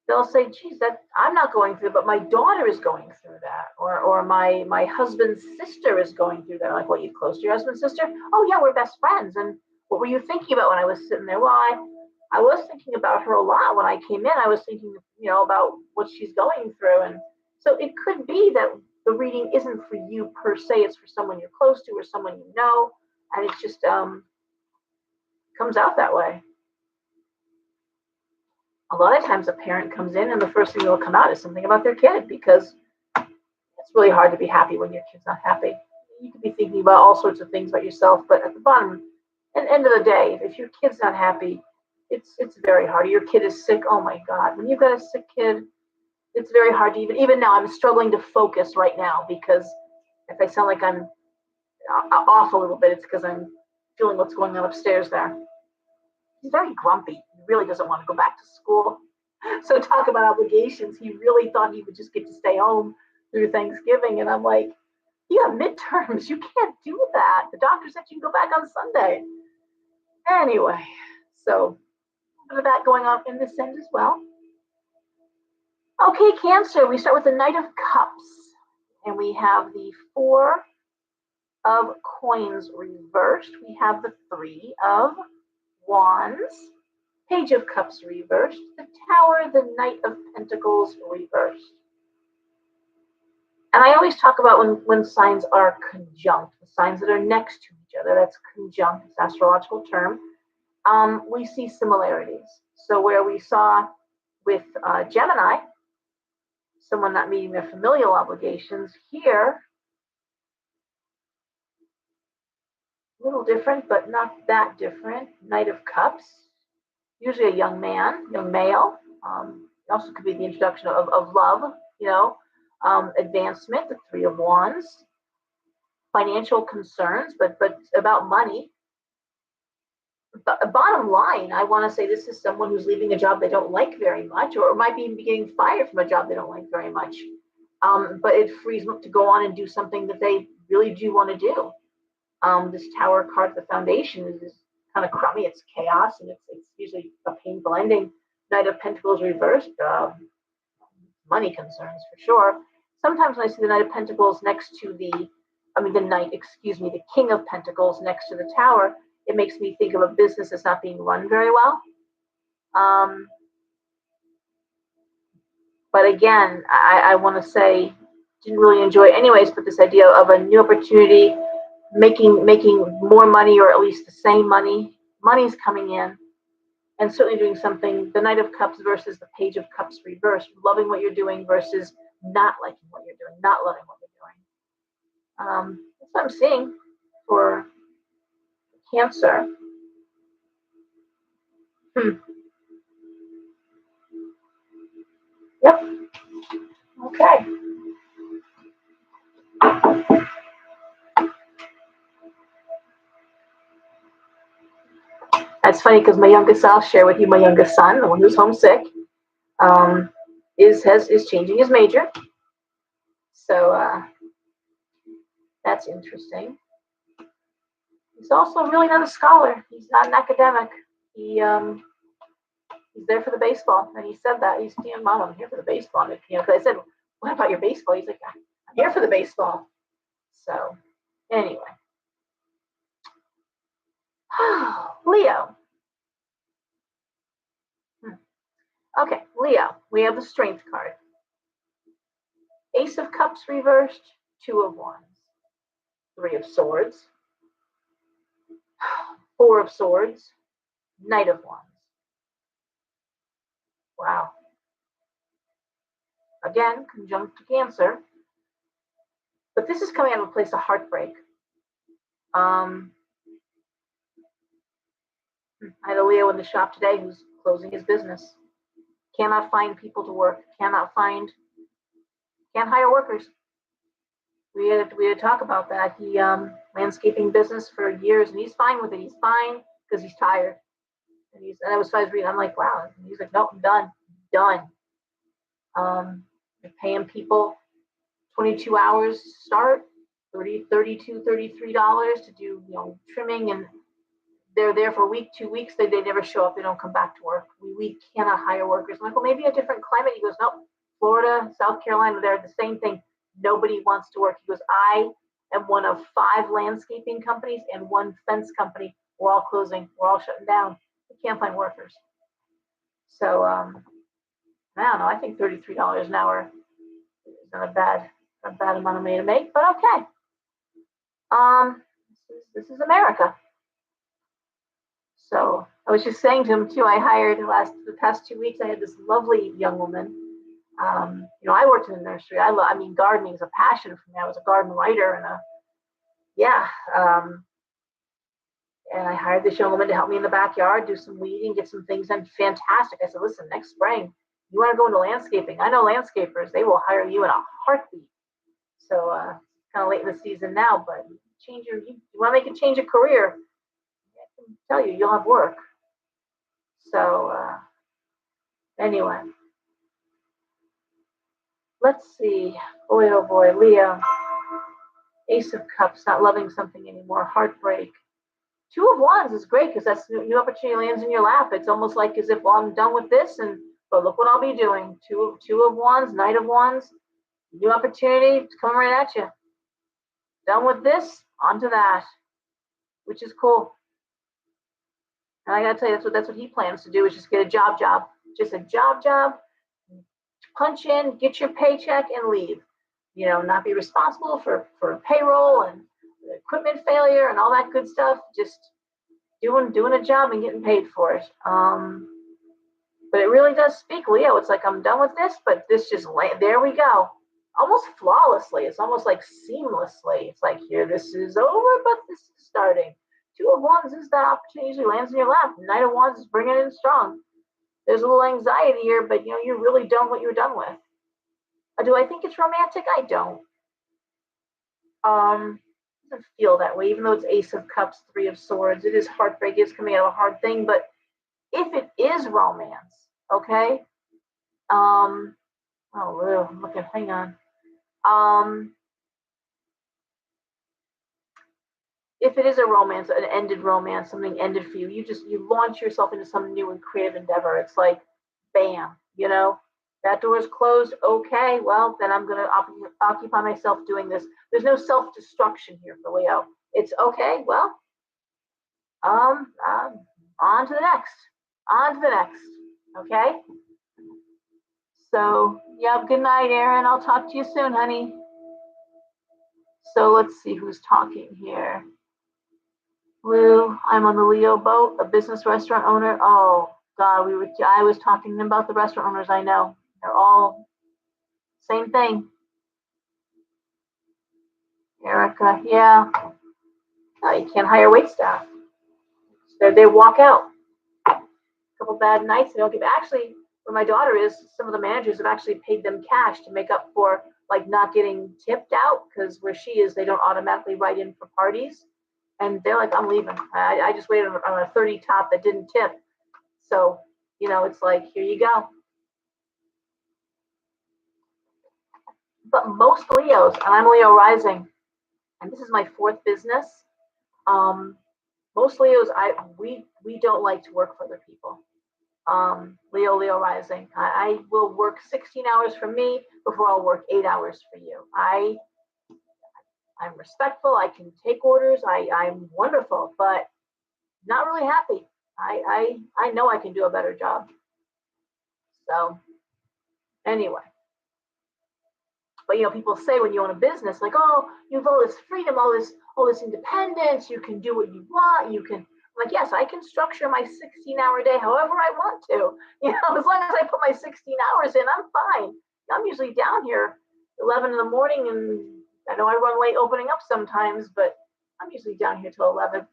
they'll say, geez, that I'm not going through, but my daughter is going through that. Or my husband's sister is going through that. I'm like, well, you close to your husband's sister? Oh, yeah, we're best friends. And what were you thinking about when I was sitting there? Well, I was thinking about her a lot. When I came in, I was thinking, about what she's going through. And so it could be that the reading isn't for you per se. It's for someone you're close to or someone you know. And it just comes out that way. A lot of times a parent comes in and the first thing that will come out is something about their kid, because it's really hard to be happy when your kid's not happy. You could be thinking about all sorts of things about yourself, but at the bottom, at the end of the day, if your kid's not happy, it's very hard. Your kid is sick. Oh my God. When you've got a sick kid, it's very hard to even now, I'm struggling to focus right now, because if I sound like I'm off a little bit, it's because I'm feeling what's going on upstairs there. He's very grumpy. He really doesn't want to go back to school. So talk about obligations. He really thought he would just get to stay home through Thanksgiving. And I'm like, You have midterms. You can't do that. The doctor said you can go back on Sunday. Anyway, so a bit of that going on in this end as well. Okay, Cancer, we start with the Knight of Cups, and we have the Four of Coins reversed. We have the Three of Wands, Page of Cups reversed, the Tower, the Knight of Pentacles reversed. And I always talk about when signs are conjunct, the signs that are next to each other, that's conjunct, it's an astrological term, we see similarities. So where we saw with Gemini, someone not meeting their familial obligations, here, a little different, but not that different. Knight of Cups, usually a young man, young male. It also could be the introduction of love, advancement, the Three of Wands, financial concerns, but about money. But bottom line, I want to say this is someone who's leaving a job they don't like very much, or might be getting fired from a job they don't like very much. But it frees them up to go on and do something that they really do want to do. This Tower card, the foundation, is kind of crummy. It's chaos, and it's usually a painful ending. Knight of Pentacles reversed, money concerns for sure. Sometimes when I see the Knight of Pentacles next to the King of Pentacles next to the Tower, it makes me think of a business that's not being run very well. But again, I want to say, didn't really enjoy it anyways, but this idea of a new opportunity, making more money, or at least the same money. Money's coming in, and certainly doing something. The Knight of Cups versus the Page of Cups reversed. Loving what you're doing versus not liking what you're doing, not loving what you're doing. That's what I'm seeing for Cancer. Yep. Okay. That's funny because my youngest, I'll share with you, my youngest son, the one who's homesick, is changing his major. So that's interesting. He's also really not a scholar. He's not an academic. He's there for the baseball, and he said that. He's saying, "Mom, I'm here for the baseball." And because I said, "What about your baseball?" He's like, "I'm here for the baseball." So anyway, Leo. Okay, Leo. We have the Strength card. Ace of Cups reversed, Two of Wands, Three of Swords, Four of Swords, Knight of Wands. Wow. Again, conjunct to Cancer. But this is coming out of a place of heartbreak. I had a Leo in the shop today who's closing his business. Cannot find people to work. Can't hire workers. We had to talk about that. He landscaping business for years, and he's fine with it. He's fine because he's tired. And I was reading. I'm like, wow. And he's like, nope, I'm done. They're paying people 22 hours to start, $32, $33 to do trimming, and they're there for a week, 2 weeks. They never show up. They don't come back to work. We cannot hire workers. I'm like, well, maybe a different climate. He goes, nope. Florida, South Carolina, they're the same thing. Nobody wants to work. He goes, I am one of 5 landscaping companies and 1 fence company. We're all closing. We're all shutting down. We can't find workers. So I don't know. I think $33 an hour is not a bad amount of money to make, but okay. This is America. So I was just saying to him too. I hired the past 2 weeks. I had this lovely young woman. I worked in the nursery. Gardening is a passion for me. I was a garden writer and I hired this young woman to help me in the backyard, do some weeding, get some things done. Fantastic. I said, listen, next spring, you want to go into landscaping? I know landscapers. They will hire you in a heartbeat. So kind of late in the season now, but you want to make a change of career, I can tell you, you'll have work. So anyway. Let's see. Boy, oh boy, Leo. Ace of Cups, not loving something anymore, heartbreak. Two of Wands is great because that's new opportunity lands in your lap. It's almost like as if, well, I'm done with this, and but look what I'll be doing. Two of Wands, Knight of Wands, new opportunity coming right at you. Done with this, on to that, which is cool. And I gotta tell you, that's what he plans to do, is just get a job, just a job, punch in, get your paycheck, and leave. Not be responsible for payroll and equipment failure and all that good stuff. Just doing a job and getting paid for it. But it really does speak, Leo. It's like, I'm done with this, but this just there we go, almost flawlessly. It's almost like seamlessly. It's like, here, this is over, but this is starting. Two of Wands is that opportunity usually lands in your lap. Knight of Wands is bringing it in strong. There's a little anxiety here, but you're really done what you're done with. Do I think it's romantic? I don't. Doesn't feel that way, even though it's Ace of Cups, Three of Swords. It is heartbreak. It's coming out of a hard thing, but if it is romance, okay. I'm looking. Hang on. If it is a romance, an ended romance, something ended for you, you launch yourself into some new and creative endeavor. It's like, bam, that door is closed. Okay, well, then I'm going to occupy myself doing this. There's no self-destruction here for Leo. It's okay, well, on to the next, okay? So, yeah, good night, Erin. I'll talk to you soon, honey. So let's see who's talking here. Lou, I'm on the Leo boat, a business restaurant owner. Oh, God, I was talking about the restaurant owners I know. They're all same thing. Erica, yeah. You can't hire wait staff. They walk out. A couple bad nights, they don't give. Actually, where my daughter is, some of the managers have actually paid them cash to make up for not getting tipped out, because where she is, they don't automatically write in for parties. And they're like, I'm leaving. I just waited on a 30 top that didn't tip. So, it's like, here you go. But most Leos, and I'm Leo rising, and this is my fourth business. Most Leos, we don't like to work for other people. Leo rising. I will work 16 hours for me before I'll work 8 hours for you. I'm respectful. I can take orders. I'm wonderful, but not really happy. I know I can do a better job. So anyway, but people say when you own a business, like, oh, you have all this freedom, all this independence. You can do what you want. You can, like, yes, I can structure my 16-hour day however I want to. As long as I put my 16 hours in, I'm fine. I'm usually down here 11 in the morning, and I know I run late opening up sometimes, but I'm usually down here till 11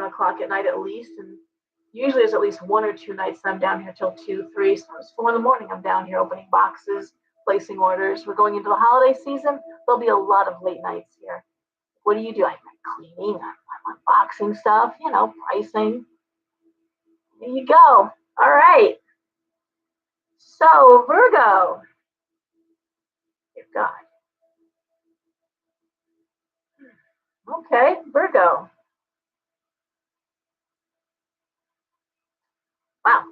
o'clock at night at least. And usually there's at least 1 or 2 nights that I'm down here till 2, 3. So it's 4 in the morning. I'm down here opening boxes, placing orders. We're going into the holiday season. There'll be a lot of late nights here. What do? I'm cleaning. I'm unboxing stuff, pricing. There you go. All right. So Virgo. Dear God. Okay, Virgo. Wow.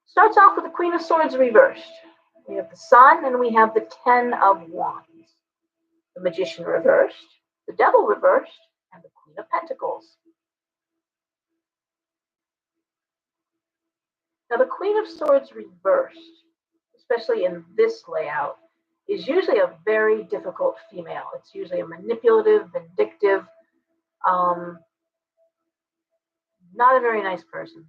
Starts off with the Queen of Swords reversed. We have the Sun, and we have the 10 of Wands. The Magician reversed, the Devil reversed, and the Queen of Pentacles. Now, the Queen of Swords reversed, especially in this layout, is usually a very difficult female. It's usually a manipulative, vindictive, not a very nice person.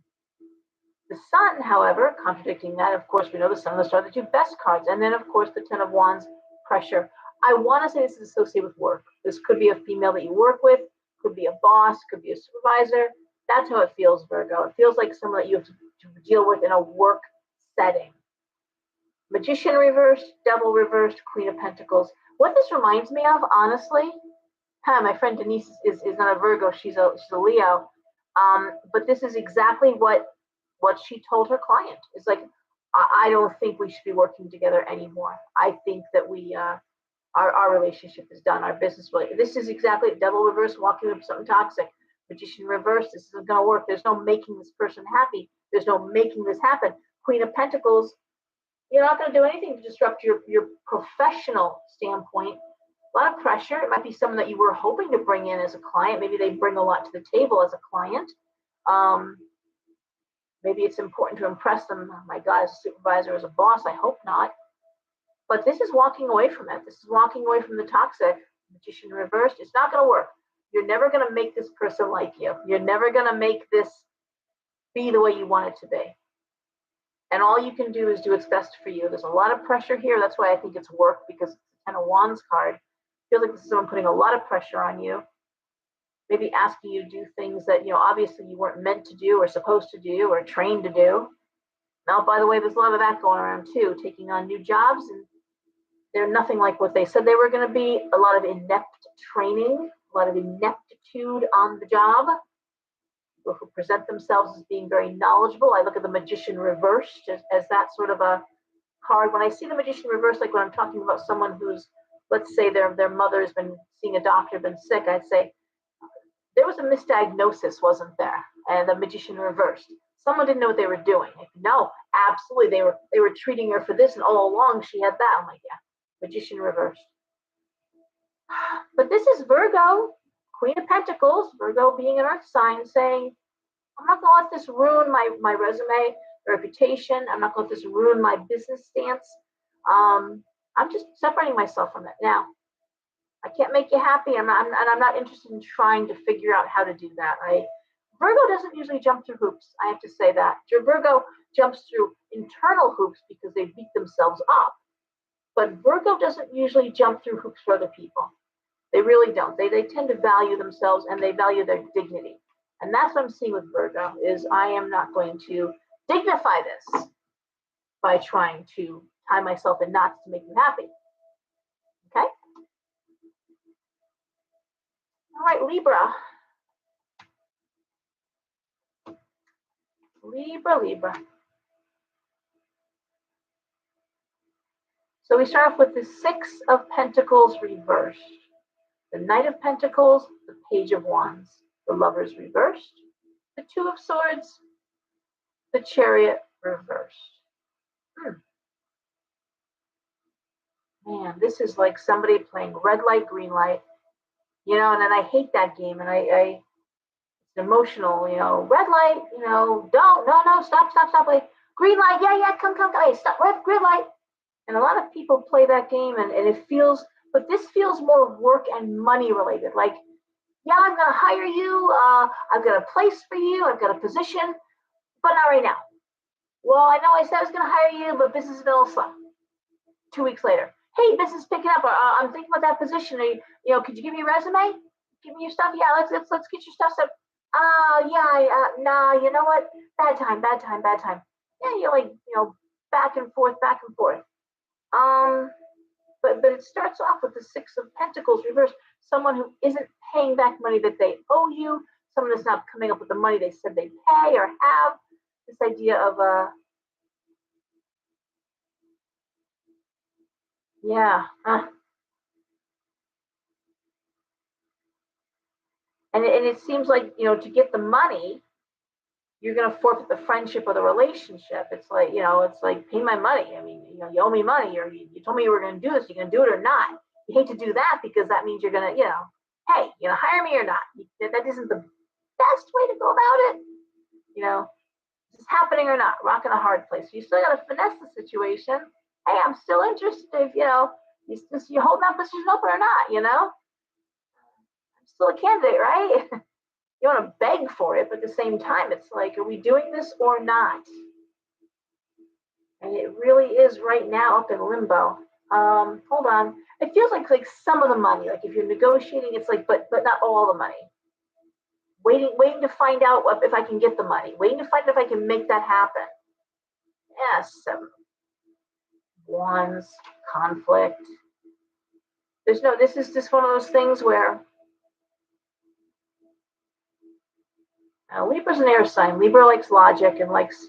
The Sun, however, contradicting that, of course, we know the Sun, those are the 2 best cards. And then, of course, the 10 of Wands, pressure. I want to say this is associated with work. This could be a female that you work with, could be a boss, could be a supervisor. That's how it feels, Virgo. It feels like someone that you have to deal with in a work setting. Magician reversed, Devil reversed, Queen of Pentacles. What this reminds me of, honestly, my friend Denise is not a Virgo, she's a Leo. But this is exactly what she told her client. It's like, I don't think we should be working together anymore. I think that our relationship is done. Our business relationship. This is exactly devil reverse, walking up something toxic. Magician reverse. This isn't going to work. There's no making this person happy. There's no making this happen. Queen of Pentacles. You're not going to do anything to disrupt your professional standpoint. A lot of pressure. It might be someone that you were hoping to bring in as a client. Maybe they bring a lot to the table as a client. Maybe it's important to impress them. Oh my God, as a supervisor, as a boss, I hope not. But this is walking away from it. This is walking away from the toxic. Magician reversed. It's not going to work. You're never going to make this person like you. You're never going to make this be the way you want it to be. And all you can do is do what's best for you. There's a lot of pressure here. That's why I think it's work, because it's the Ten of Wands card. I feel like this is someone putting a lot of pressure on you. Maybe asking you to do things that, obviously you weren't meant to do or supposed to do or trained to do. Now, by the way, there's a lot of that going around too, taking on new jobs, and they're nothing like what they said they were going to be. A lot of inept training, a lot of ineptitude on the job. People who present themselves as being very knowledgeable. I look at the Magician reversed as that sort of a card. When I see the Magician reversed, like when I'm talking about someone who's, let's say their mother's been seeing a doctor, been sick, I'd say, there was a misdiagnosis, wasn't there? And the Magician reversed. Someone didn't know what they were doing. Like, no, absolutely. They were treating her for this, and all along she had that. I'm like, yeah, Magician reversed. But this is Virgo, Queen of Pentacles, Virgo being an earth sign, saying, I'm not going to let this ruin my resume, reputation. I'm not going to let this ruin my business stance. I'm just separating myself from it. Now, I can't make you happy, and I'm not interested in trying to figure out how to do that. Virgo doesn't usually jump through hoops. I have to say that. Virgo jumps through internal hoops because they beat themselves up. But Virgo doesn't usually jump through hoops for other people. They really don't. They tend to value themselves, and they value their dignity. And that's what I'm seeing with Virgo, is I am not going to dignify this by trying to tie myself in knots to make you happy. Okay? All right, Libra. Libra. So we start off with the Six of Pentacles reversed, the Knight of Pentacles, the Page of Wands, the Lovers reversed, the Two of Swords, the Chariot reversed. Man, this is like somebody playing red light, green light, and then I hate that game, and it's emotional, red light, don't, no, stop, like green light, yeah, come, hey, stop, red, green light. And a lot of people play that game, and it feels, but this feels more work and money related. Like, yeah, I'm going to hire you. I've got a place for you. I've got a position, but not right now. Well, I know I said I was going to hire you, but business is a little slow. 2 weeks later, hey, business is picking up. I'm thinking about that position. Could you give me your resume? Give me your stuff. Yeah, let's get your stuff set. Nah, you know what? Bad time. Yeah, you're like, back and forth. But it starts off with the Six of Pentacles reversed. Someone who isn't paying back money that they owe you. Someone that's not coming up with the money they said they pay or have. This idea of and it seems like, to get the money, you're going to forfeit the friendship or the relationship. It's like, pay my money. I mean, you owe me money, or you told me you were going to do this. You're going to do it or not. You hate to do that because that means you're going to, hey, hire me or not. That isn't the best way to go about it. Is this happening or not? Rock in a hard place. You still got to finesse the situation. Hey, I'm still interested if, you're holding that position open or not, I'm still a candidate, right? You want to beg for it, but at the same time, it's like, are we doing this or not? And it really is right now up in limbo. Hold on. It feels like some of the money, like if you're negotiating, it's like, but not all the money. Waiting to find out if I can get the money. Waiting to find out if I can make that happen. Yes, 7 of Wands, conflict. This is just one of those things where Libra's an air sign. Libra likes logic and likes,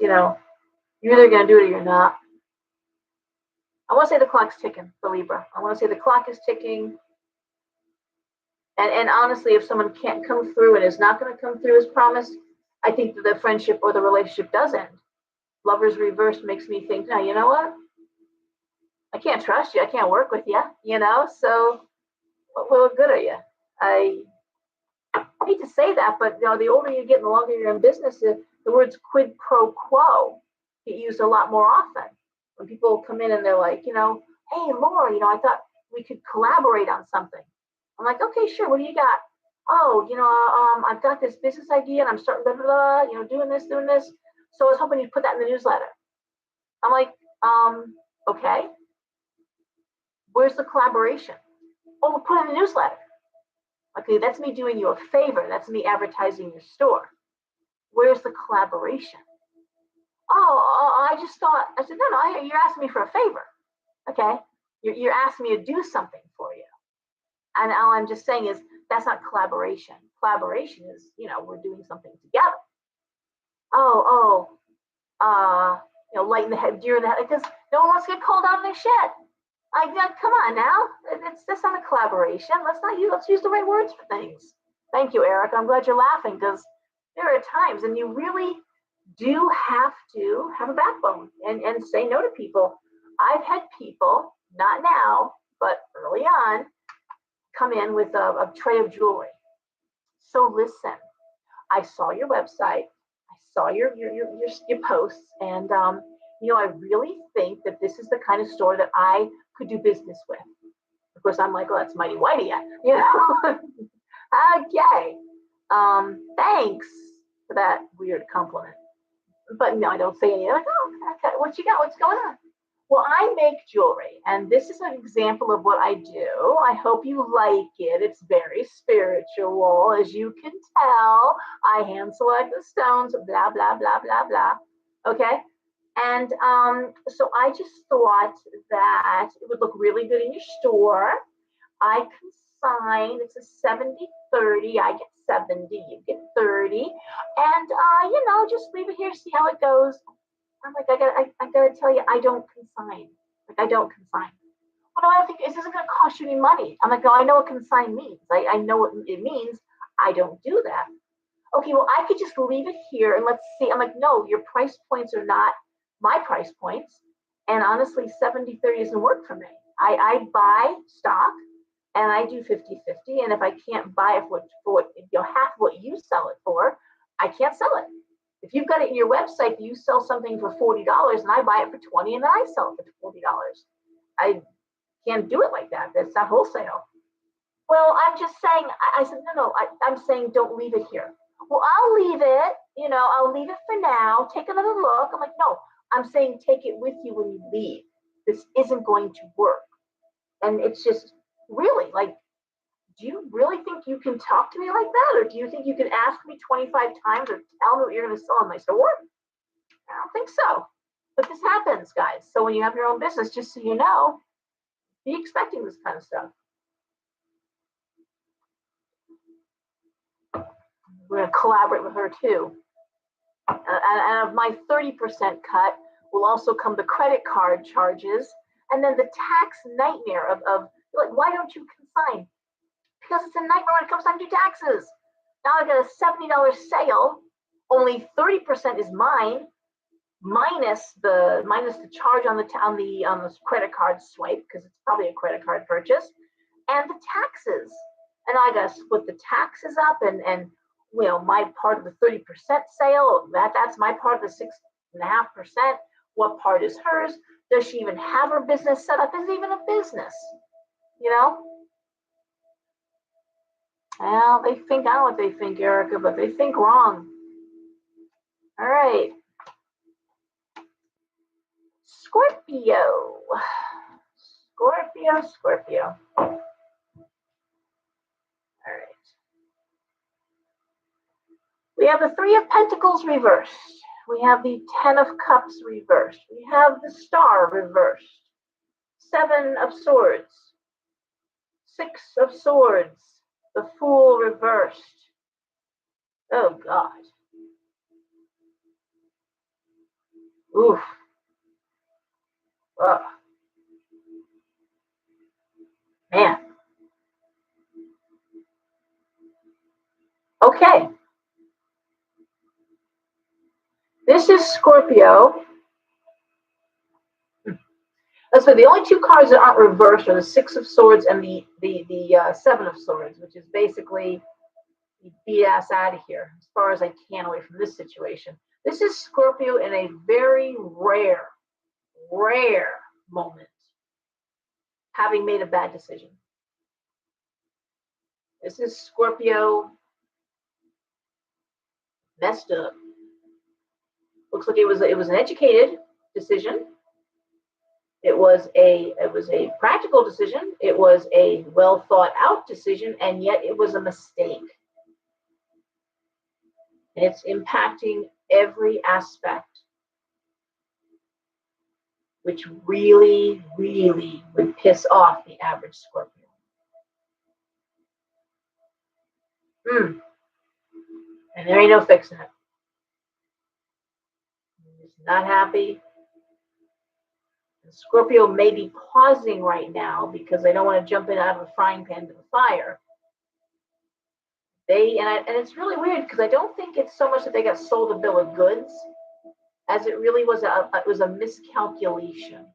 You're either going to do it or you're not. I want to say the clock's ticking for Libra. I want to say the clock is ticking. And honestly, if someone can't come through and is not going to come through as promised, I think that the friendship or the relationship does end. Lover's reverse makes me think, now, you know what? I can't trust you. I can't work with you, So what good are you? I hate to say that, but the older you get and the longer you're in business, the words quid pro quo get used a lot more often. When people come in and they're like, hey, Laura, I thought we could collaborate on something. I'm like, okay, sure. What do you got? Oh, I've got this business idea and I'm starting blah, blah, blah, doing this. So I was hoping you'd put that in the newsletter. I'm like, okay. Where's the collaboration? Oh, we'll put it in the newsletter. Okay, that's me doing you a favor. That's me advertising your store. Where's the collaboration? Oh, I just thought, I said, no, you're asking me for a favor. Okay, you're asking me to do something for you. And all I'm just saying is that's not collaboration. Collaboration is, we're doing something together. Lighten the head, deer in the head, because no one wants to get called out of their shed. Come on now. That's not a collaboration. Let's use the right words for things. Thank you, Eric. I'm glad you're laughing because there are times, and you really do have to have a backbone and say no to people. I've had people, not now, but early on, come in with a tray of jewelry. So listen, I saw your website, I saw your posts, and I really think that this is the kind of store that I could do business with. Of course, I'm like, well, that's mighty whitey, Okay. Thanks for that weird compliment. But no, I don't say anything. Like, oh, okay, what you got? What's going on? Well, I make jewelry, and this is an example of what I do. I hope you like it. It's very spiritual, as you can tell. I hand select the stones, blah, blah, blah, blah, blah. Okay? And so I just thought that it would look really good in your store. I consign, it's a 70-30. I get 70, you get 30. And, just leave it here, see how it goes. I'm like, I gotta tell you, I don't consign. Like, I don't consign. Well, no, I don't think this isn't gonna cost you any money. I'm like, no, I know what consign means. I know what it means. I don't do that. Okay, well, I could just leave it here and let's see. I'm like, no, your price points are not my price points. And honestly, 70-30 doesn't work for me. I buy stock and I do 50-50. And if I can't buy it for what half what you sell it for, I can't sell it. If you've got it in your website, you sell something for $40 and I buy it for $20 and then I sell it for $40. I can't do it like that. That's not wholesale. Well, I'm just saying, I said, no, I'm saying don't leave it here. Well, I'll leave it, I'll leave it for now. Take another look. I'm like, no, I'm saying take it with you when you leave. This isn't going to work. And it's just really like, do you really think you can talk to me like that? Or do you think you can ask me 25 times or tell me what you're going to sell in my store? I don't think so. But this happens, guys. So when you have your own business, just so you know, be expecting this kind of stuff. We're going to collaborate with her too. And of my 30% cut will also come the credit card charges and then the tax nightmare of like, why don't you consign? Because it's a nightmare when it comes time to do taxes. Now I got a $70 sale, only 30% is mine, minus the charge on the credit card swipe, because it's probably a credit card purchase, and the taxes. And I gotta split the taxes up and my part of the 30% sale, that's my part of the 6.5%. What part is hers? Does she even have her business set up? Is it even a business? Well, they think, I don't know what they think, Erica, but they think wrong. All right. Scorpio. All right. We have the Three of Pentacles reversed. We have the Ten of Cups reversed. We have the Star reversed. Seven of Swords. Six of Swords. The Fool reversed. Oh, God. Oof. Ugh. Man. Okay. This is Scorpio. So the only two cards that aren't reversed are the Six of Swords and the Seven of Swords, which is basically beat ass out of here as far as I can away from this situation. This is Scorpio in a very rare moment, having made a bad decision. This is Scorpio messed up. Looks like it was an educated decision. It was a practical decision. It was a well thought out decision, and yet it was a mistake. And it's impacting every aspect, which really, really would piss off the average Scorpio. And there ain't no fixing it. He's not happy. And Scorpio may be pausing right now because they don't want to jump in out of the frying pan to the fire. And it's really weird because I don't think it's so much that they got sold a bill of goods as it really was a miscalculation.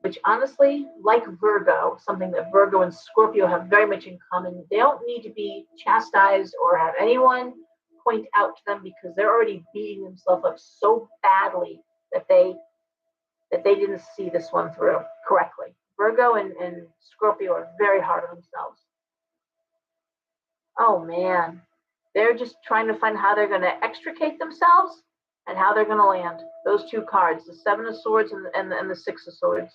Which honestly, like Virgo, something that Virgo and Scorpio have very much in common, they don't need to be chastised or have anyone point out to them because they're already beating themselves up so badly that they didn't see this one through correctly. Virgo and Scorpio are very hard on themselves. Oh man, they're just trying to find how they're going to extricate themselves and how they're going to land. Those two cards, the Seven of Swords and the Six of Swords.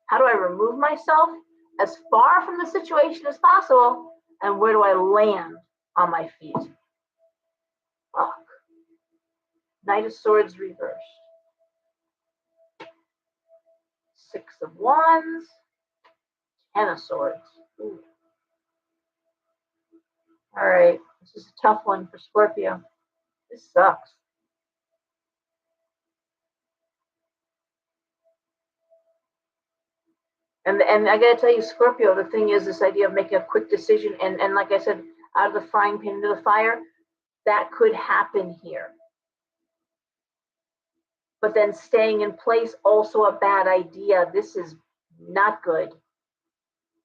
How do I remove myself as far from the situation as possible? And where do I land on my feet? Fuck. Knight of Swords reversed. Six of Wands. Ten of Swords. Ooh. All right. This is a tough one for Scorpio. This sucks. And I gotta tell you, Scorpio, the thing is this idea of making a quick decision and like I said, out of the frying pan into the fire, that could happen here. But then staying in place, also a bad idea. This is not good.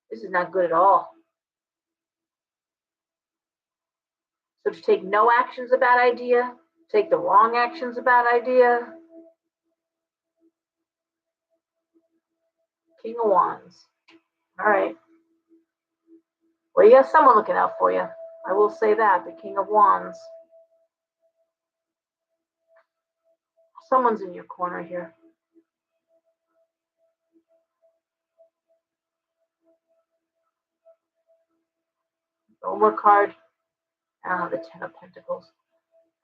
This is not good at all. So to take no action is a bad idea. Take the wrong action is a bad idea. King of Wands. All right. Well, you got someone looking out for you. I will say that. The King of Wands. Someone's in your corner here. One more card. The Ten of Pentacles.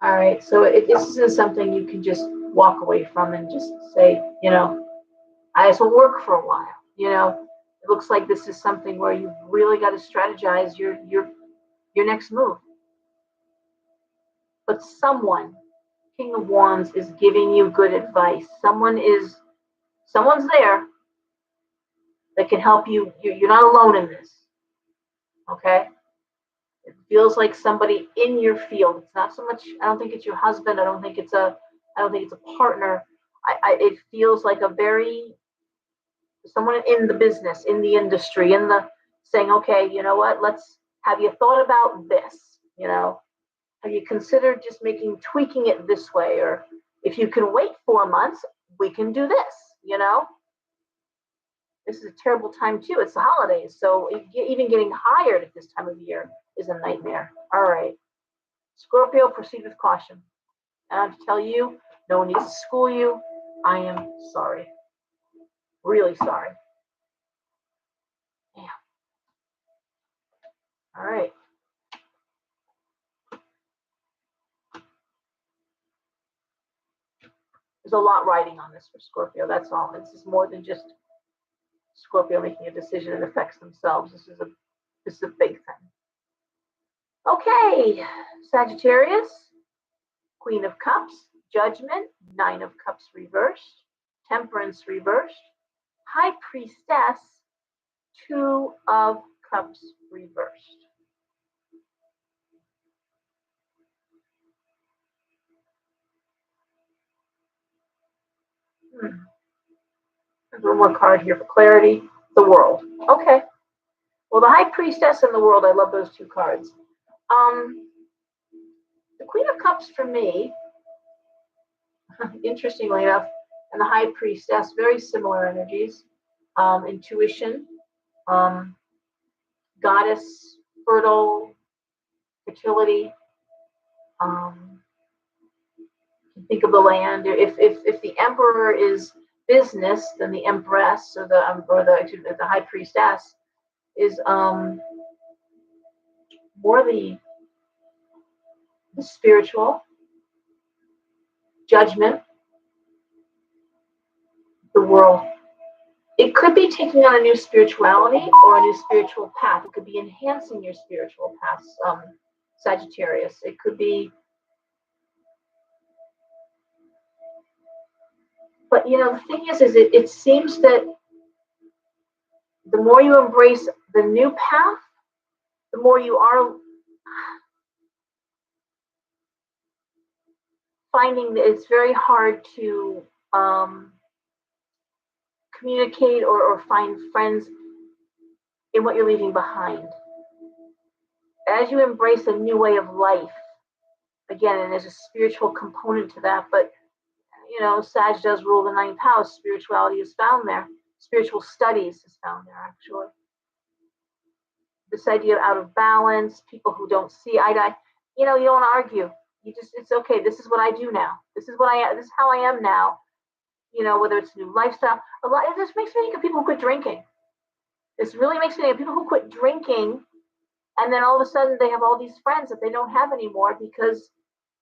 All right. So this isn't something you can just walk away from and just say, I just will work for a while. It looks like this is something where you've really got to strategize your next move. But someone, King of Wands, is giving you good advice. Someone's there that can help you. You're not alone in this. Okay? It feels like somebody in your field. It's not so much, I don't think it's your husband. I don't think it's a partner. It feels like someone in the business, in the industry, saying, okay, you know what, have you thought about this? Have you considered just tweaking it this way? Or if you can wait 4 months, we can do this, This is a terrible time too. It's the holidays. So even getting hired at this time of year is a nightmare. All right. Scorpio, proceed with caution. And I have to tell you, no one needs to school you. I am sorry. Really sorry. Yeah. All right. There's a lot riding on this for Scorpio. That's all. This is more than just Scorpio making a decision that affects themselves. This is a big thing. Okay, Sagittarius, Queen of Cups, Judgment, 9 of Cups reversed. Temperance reversed. High Priestess, 2 of Cups reversed. There's one more card here for clarity. The World. Okay. Well, the High Priestess and the World, I love those 2 cards. The Queen of Cups for me, interestingly enough, and the High Priestess, very similar energies. Intuition, goddess, fertile, fertility. Think of the land. If the Emperor is business, then the Empress or the High Priestess is more the spiritual, judgment, the world. It could be taking on a new spirituality or a new spiritual path. It could be enhancing your spiritual path, Sagittarius. It could be, but the thing is it seems that the more you embrace the new path, the more you are finding that it's very hard to communicate or find friends in what you're leaving behind. As you embrace a new way of life, again, and there's a spiritual component to that, but Sag does rule the 9th house. Spirituality is found there. Spiritual studies is found there, actually. This idea of out of balance, people who don't see eye to eye. You don't want to argue. It's okay. This is what I do now. This is how I am now. Whether it's a new lifestyle. It just makes me think of people who quit drinking. This really makes me think of people who quit drinking, and then all of a sudden they have all these friends that they don't have anymore because,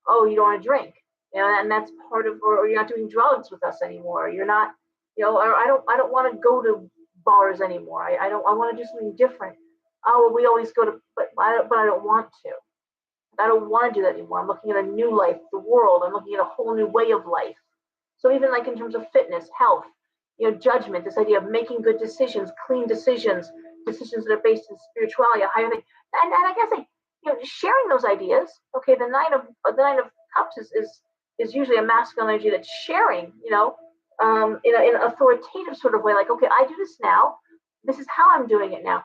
oh, you don't want to drink. And that's part of, or you're not doing drugs with us anymore. You're not, or I don't want to go to bars anymore. I want to do something different. Oh, well, we always go to, but I don't want to. I don't want to do that anymore. I'm looking at a new life, the world. I'm looking at a whole new way of life. So even like in terms of fitness, health, judgment, this idea of making good decisions, clean decisions that are based in spirituality, a higher thing. And I guess sharing those ideas. Okay, the nine of cups is usually a masculine energy that's sharing, in an authoritative sort of way. Like, okay, I do this now. This is how I'm doing it now.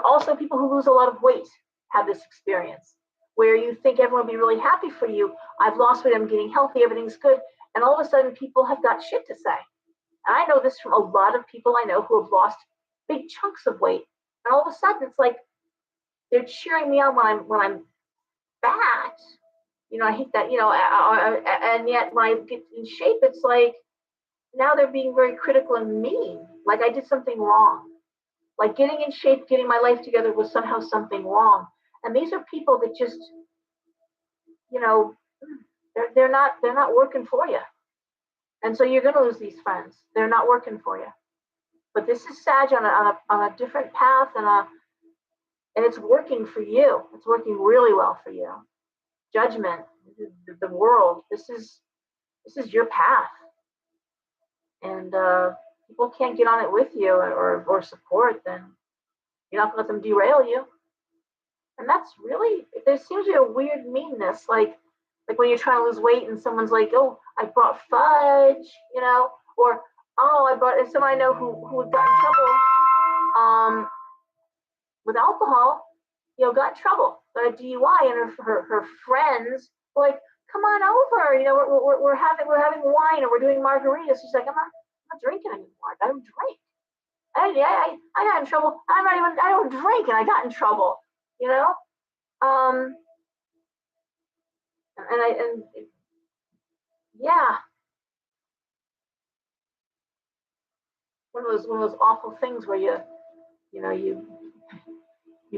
Also people who lose a lot of weight have this experience where you think everyone will be really happy for you. I've lost weight. I'm getting healthy. Everything's good. And all of a sudden people have got shit to say. And I know this from a lot of people I know who have lost big chunks of weight. And all of a sudden it's like they're cheering me on when I'm fat. I hate that, and yet when I get in shape, it's like now they're being very critical and mean. Like I did something wrong. Like getting in shape, getting my life together was somehow something wrong. And these are people that just, they're not working for you. And so you're going to lose these friends. They're not working for you. But this is Sag on a different path, and it's working for you. It's working really well for you. Judgment, the world. This is your path, and people can't get on it with you or support. Then you're not going to let them derail you. And that's really, there seems to be a weird meanness, like when you're trying to lose weight and someone's like, oh, I brought fudge, or oh, I brought, and someone I know who got in trouble with alcohol, got in trouble, got a DUI, and her friends were like, come on over, we're having wine and we're doing margaritas. She's like, I'm not drinking anymore. I don't drink. I got in trouble. I don't drink, and I got in trouble. Yeah, one of those awful things where you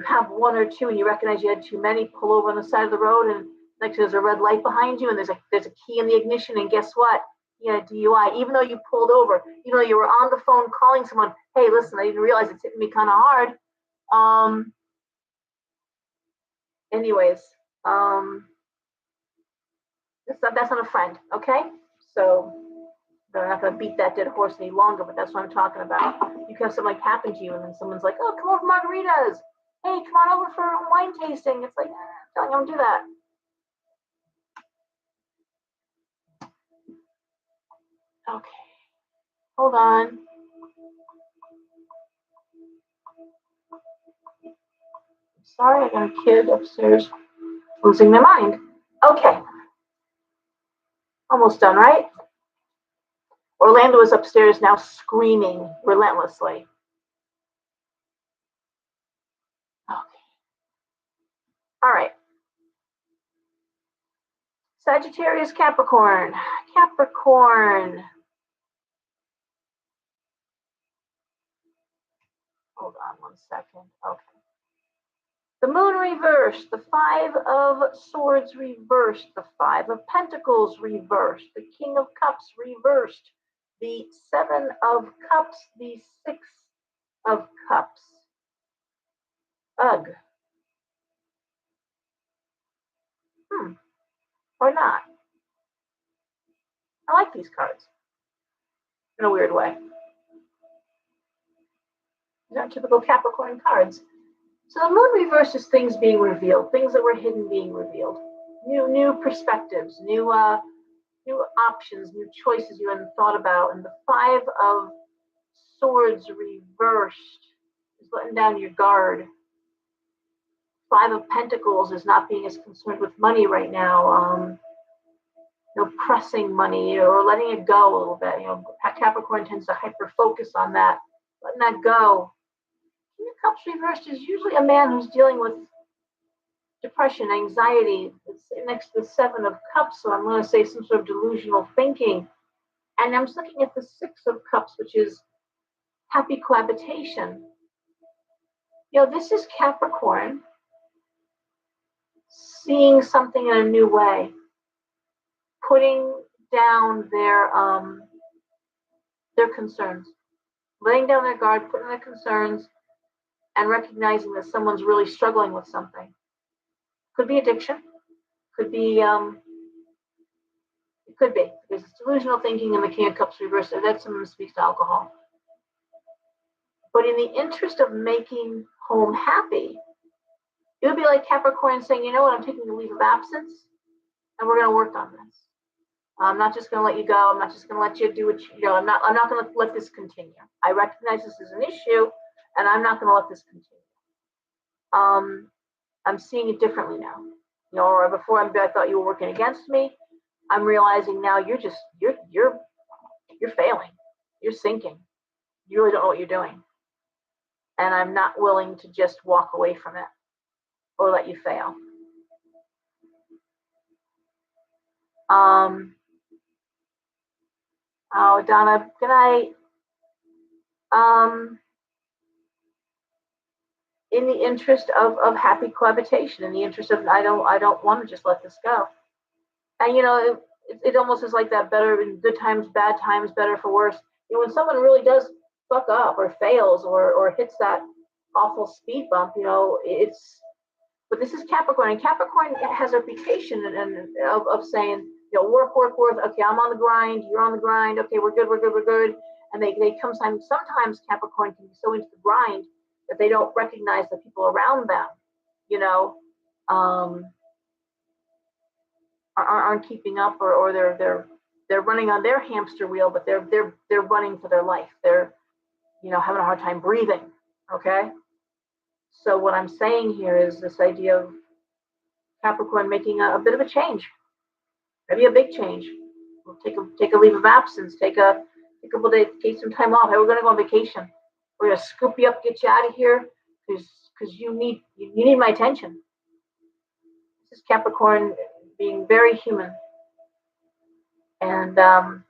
have one or two and you recognize you had too many, pull over on the side of the road, and like there's a red light behind you and there's a key in the ignition, and guess what? You had a DUI, even though you pulled over, even though you were on the phone calling someone, hey, listen, I didn't realize it's hitting me kind of hard. Anyways, That's not a friend, okay? So I'm not going to beat that dead horse any longer, but that's what I'm talking about. You can have something like happen to you, and then someone's like, "Oh, come over for margaritas. Hey, come on over for wine tasting." It's like, I don't do that. Okay, hold on. Sorry, I got a kid upstairs losing their mind. Okay, almost done, right? Orlando is upstairs now screaming relentlessly. Okay. All right. Sagittarius, Capricorn. Capricorn. Hold on 1 second. Okay. The moon reversed, the five of swords reversed, the five of pentacles reversed, the king of cups reversed, the seven of cups, the six of cups. Ugh. Or not. I like these cards in a weird way. These aren't typical Capricorn cards. So the moon reverse is things being revealed, things that were hidden being revealed, new perspectives, new options, new choices you hadn't thought about. And the five of swords reversed is letting down your guard. Five of pentacles is not being as concerned with money right now. Pressing money or letting it go a little bit. Capricorn tends to hyper focus on that, letting that go. King of Cups reversed is usually a man who's dealing with depression, anxiety. It's next to the Seven of Cups, so I'm going to say some sort of delusional thinking. And I'm just looking at the Six of Cups, which is happy cohabitation. This is Capricorn seeing something in a new way, putting down their concerns, laying down their guard, putting their concerns, and recognizing that someone's really struggling with something. Could be addiction, could be it could be because it's delusional thinking in the King of Cups reversed. That someone speaks to alcohol. But in the interest of making home happy, it would be like Capricorn saying, "You know what? I'm taking a leave of absence, and we're going to work on this. I'm not just going to let you go. I'm not just going to let you do what you know. I'm not going to let this continue. I recognize this is an issue, and I'm not going to let this continue. I'm seeing it differently now. Or before I thought you were working against me. I'm realizing now you're failing. You're sinking. You really don't know what you're doing. And I'm not willing to just walk away from it or let you fail." Oh, Donna, good night. In the interest of happy cohabitation, in the interest of I don't want to just let this go. And it almost is like that, better in good times, bad times, better for worse. When someone really does fuck up or fails or hits that awful speed bump, but this is Capricorn, and Capricorn has a reputation of saying, work. Okay, I'm on the grind. You're on the grind. Okay, we're good. And they come sometimes Capricorn can be so into the grind that they don't recognize the people around them, aren't keeping up, or they're running on their hamster wheel, but they're running for their life. They're having a hard time breathing. Okay, so what I'm saying here is this idea of Capricorn making a bit of a change, maybe a big change. We'll take a leave of absence, take a couple days, take some time off. Hey, we're going to go on vacation. We're going to scoop you up, get you out of here, because you need my attention. This is Capricorn being very human, and I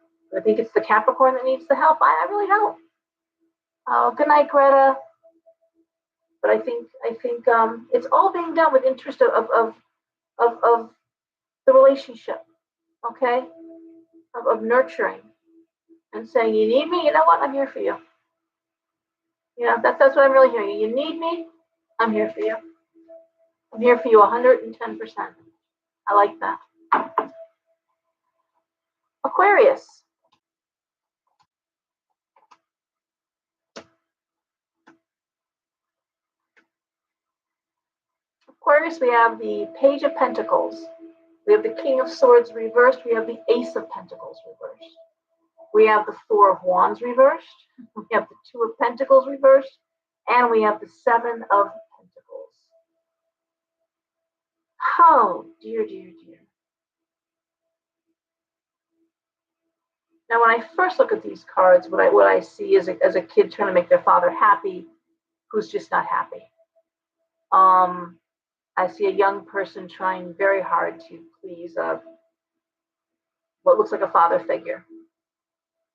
think it's the Capricorn that needs the help. I really don't. Oh, good night, Greta. But I think it's all being done with interest of the relationship, okay, of nurturing and saying, "You need me? You know what? I'm here for you." That's what I'm really hearing. You need me? I'm here for you. I'm here for you 110%. I like that. Aquarius. Aquarius, we have the Page of Pentacles. We have the King of Swords reversed. We have the Ace of Pentacles reversed. We have the Four of Wands reversed. We have the Two of Pentacles reversed. And we have the Seven of Pentacles. Oh, dear, dear, dear. Now, when I first look at these cards, what I see is as a kid trying to make their father happy, who's just not happy. I see a young person trying very hard to please what looks like a father figure.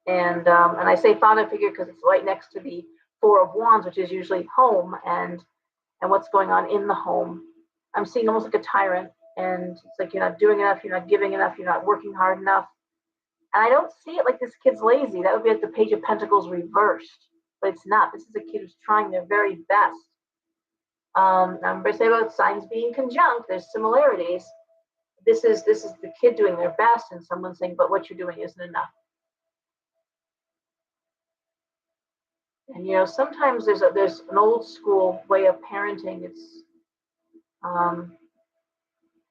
And I say father figure because it's right next to the Four of Wands, which is usually home and what's going on in the home. I'm seeing almost like a tyrant, and it's like you're not doing enough, you're not giving enough, you're not working hard enough. And I don't see it like this kid's lazy. That would be like the Page of Pentacles reversed, but it's not. This is a kid who's trying their very best. I'm going to say about signs being conjunct. There's similarities. This is the kid doing their best, and someone saying, "But what you're doing isn't enough." And sometimes there's an old school way of parenting. It's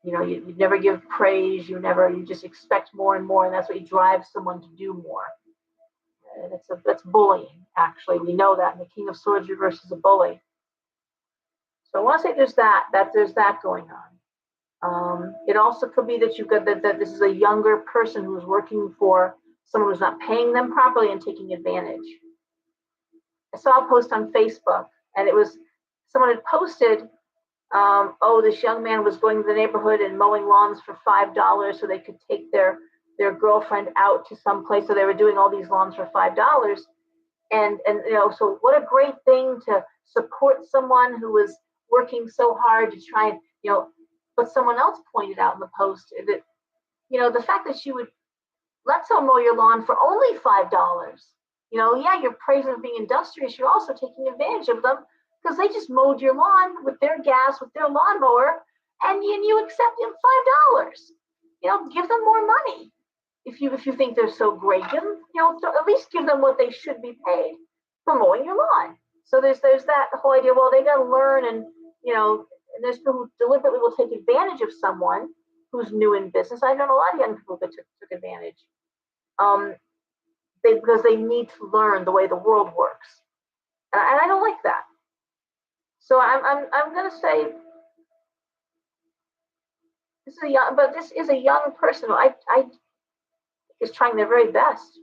you never give praise. You just expect more and more, and that's what you drive someone to do more. And that's bullying. Actually, we know that. And the King of Swords reverses a bully. So I want to say there's that going on. It also could be that you've got that this is a younger person who's working for someone who's not paying them properly and taking advantage. I saw a post on Facebook, and it was someone had posted, this young man was going to the neighborhood and mowing lawns for $5 so they could take their girlfriend out to some place. So they were doing all these lawns for $5. And so what a great thing to support someone who was working so hard to try and, but someone else pointed out in the post that, the fact that you would let someone mow your lawn for only $5. Yeah, you're praising them being industrious. You're also taking advantage of them because they just mowed your lawn with their gas, with their lawnmower, and you accept them $5. Give them more money. If you think they're so great, give them, at least give them what they should be paid for mowing your lawn. So there's that whole idea. Well, they got to learn, and and there's people who deliberately will take advantage of someone who's new in business. I've known a lot of young people that took advantage. Because they need to learn the way the world works, and I don't like that. So I'm going to say this is a young person who I is trying their very best,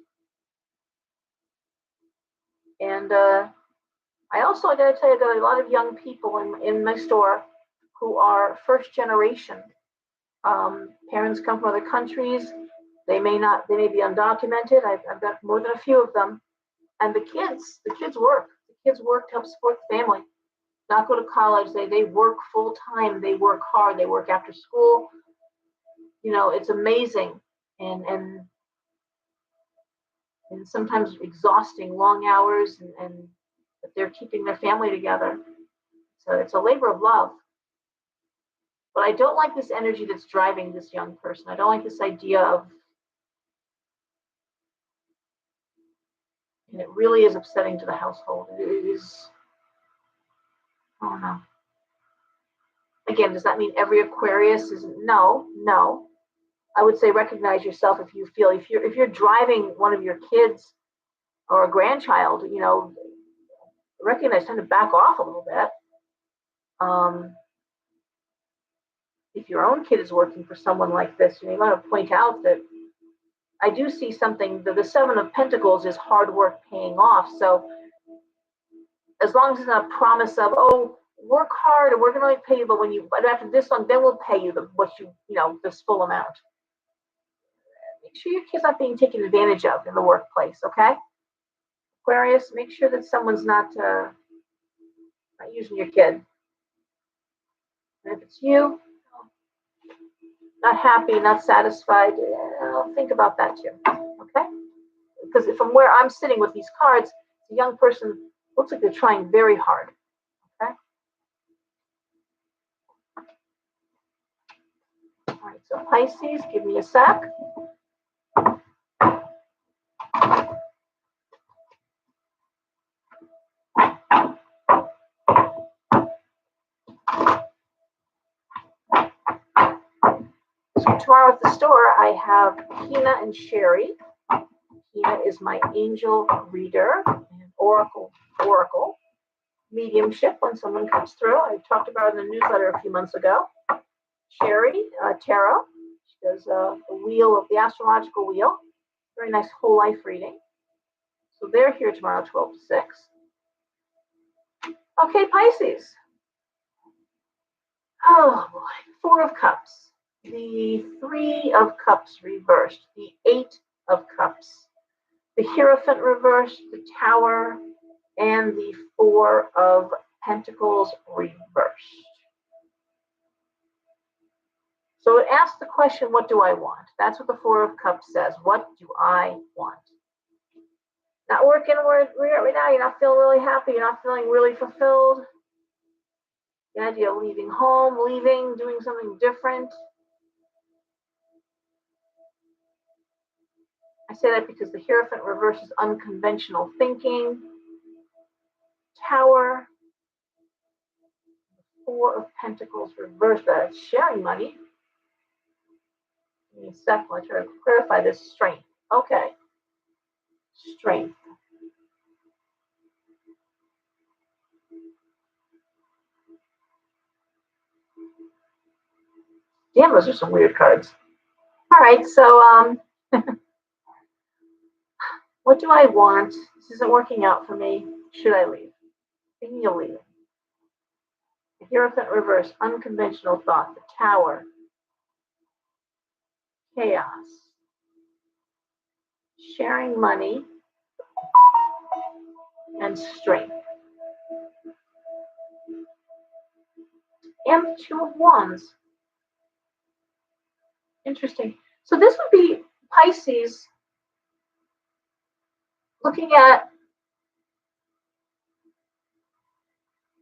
and I got to tell you, there are a lot of young people in my store who are first generation. Parents come from other countries. They may be undocumented. I've got more than a few of them, and the kids work. The kids work to help support the family. Not go to college. They work full time. They work hard. They work after school. It's amazing, and sometimes exhausting, long hours, and they're keeping their family together. So it's a labor of love. But I don't like this energy that's driving this young person. I don't like this idea of, and it really is upsetting to the household. It is, I don't know. Again, does that mean every Aquarius is? No. I would say recognize yourself if you feel, if you're driving one of your kids or a grandchild, recognize, time to back off a little bit. If your own kid is working for someone like this, you want to point out that I do see something. The Seven of Pentacles is hard work paying off. So as long as it's not a promise of, work hard and we're going to pay you, but after this long, then we'll pay you this full amount. Make sure your kid's not being taken advantage of in the workplace, okay? Aquarius, make sure that someone's not using your kid. And if it's you, not happy, not satisfied, think about that too, okay? Because from where I'm sitting with these cards, the young person looks like they're trying very hard, okay? All right, so Pisces, give me a sec. So tomorrow at the store, I have Kina and Sherry. Kina is my angel reader and oracle mediumship when someone comes through. I talked about it in the newsletter a few months ago. Sherry, tarot. She does the wheel of the astrological wheel. Very nice whole life reading. So they're here tomorrow, 12 to 6. Okay, Pisces. Oh boy, Four of Cups. The Three of Cups reversed. The Eight of Cups. The Hierophant reversed. The Tower. And the Four of Pentacles reversed. So it asks the question, what do I want? That's what the Four of Cups says. What do I want? Not working where right now, you're not feeling really happy, you're not feeling really fulfilled. The idea of leaving home, leaving, doing something different. I say that because the Hierophant reverses unconventional thinking. Tower. Four of Pentacles reverse that. It's sharing money. Give me a second. I'll try to clarify this. Strength. Okay. Strength. Damn, those are some weird cards. All right, so what do I want? This isn't working out for me. Should I leave? Thinking of leaving. The Hierophant reverse, unconventional thought. The Tower. Chaos. Sharing money. And strength. And the Two of Wands. Interesting. So this would be Pisces looking at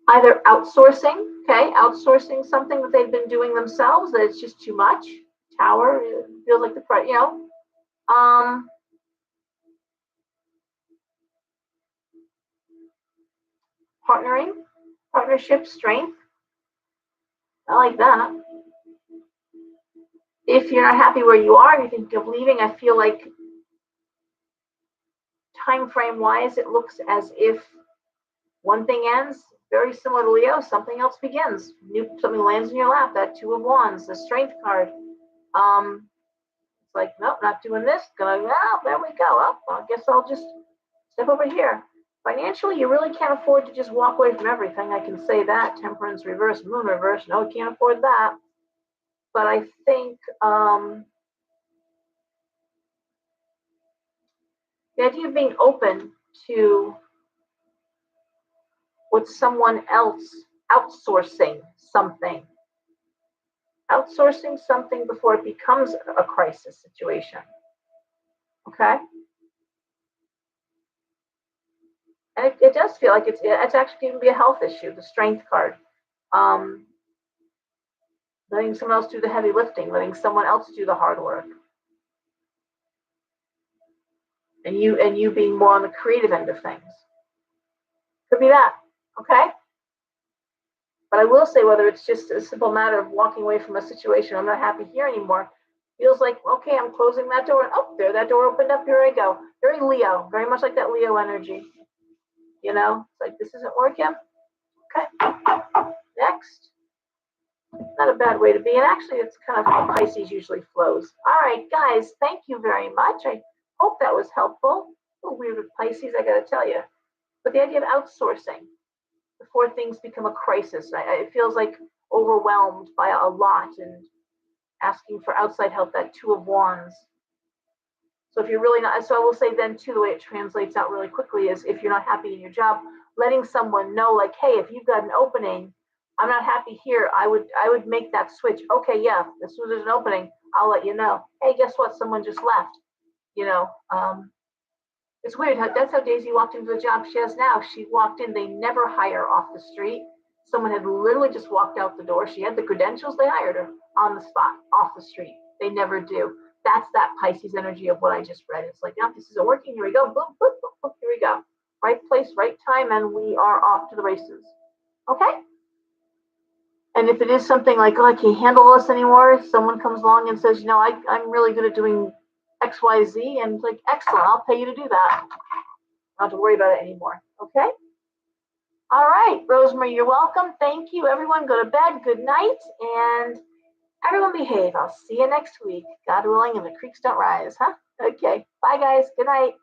either outsourcing, okay, outsourcing something that they've been doing themselves, that it's just too much. Tower, it feels like partnering, partnership, strength. I like that. If you're not happy where you are and you think of leaving, I feel like time frame wise, it looks as if one thing ends, very similar to Leo, something else begins. Something lands in your lap, that Two of Wands, the Strength card. It's like, nope, not doing this. There we go. Oh, I guess I'll just step over here. Financially, you really can't afford to just walk away from everything. I can say that. Temperance reverse, Moon reverse. No, can't afford that. But I think the idea of being open to with someone else outsourcing something before it becomes a crisis situation. Okay? And it does feel like it's actually going to be a health issue, the Strength card. Letting someone else do the heavy lifting, letting someone else do the hard work. And you being more on the creative end of things. Could be that. Okay? But I will say, whether it's just a simple matter of walking away from a situation, I'm not happy here anymore, feels like, okay, I'm closing that door, and oh, there, that door opened up, here I go. Very Leo, very much like that Leo energy. You know, it's like, this isn't working. Okay, next. Not a bad way to be, and actually it's kind of how Pisces usually flows. All right, guys, thank you very much. I hope that was helpful. A little weird with Pisces, I gotta tell you. But the idea of outsourcing before things become a crisis, it feels like overwhelmed by a lot and asking for outside help, that Two of Wands. So if you're really not, so I will say then too, the way it translates out really quickly is if you're not happy in your job, letting someone know, like, hey, if you've got an opening, I'm not happy here, I would make that switch. Okay, yeah, as soon as there's an opening, I'll let you know. Hey, guess what? Someone just left. You know, it's weird. That's how Daisy walked into the job she has now. She walked in, they never hire off the street. Someone had literally just walked out the door. She had the credentials, they hired her on the spot, off the street. They never do. That's that Pisces energy of what I just read. It's like, no, this isn't working. Here we go. Boom, boom, boom, boom. Here we go. Right place, right time, and we are off to the races. Okay? And if it is something like, oh, I can't handle this anymore, someone comes along and says, I'm really good at doing X, Y, Z, and it's like, excellent, I'll pay you to do that. I don't have to worry about it anymore. Okay? All right, Rosemary, you're welcome. Thank you, everyone. Go to bed. Good night. And everyone behave. I'll see you next week. God willing, and the creeks don't rise, huh? Okay. Bye, guys. Good night.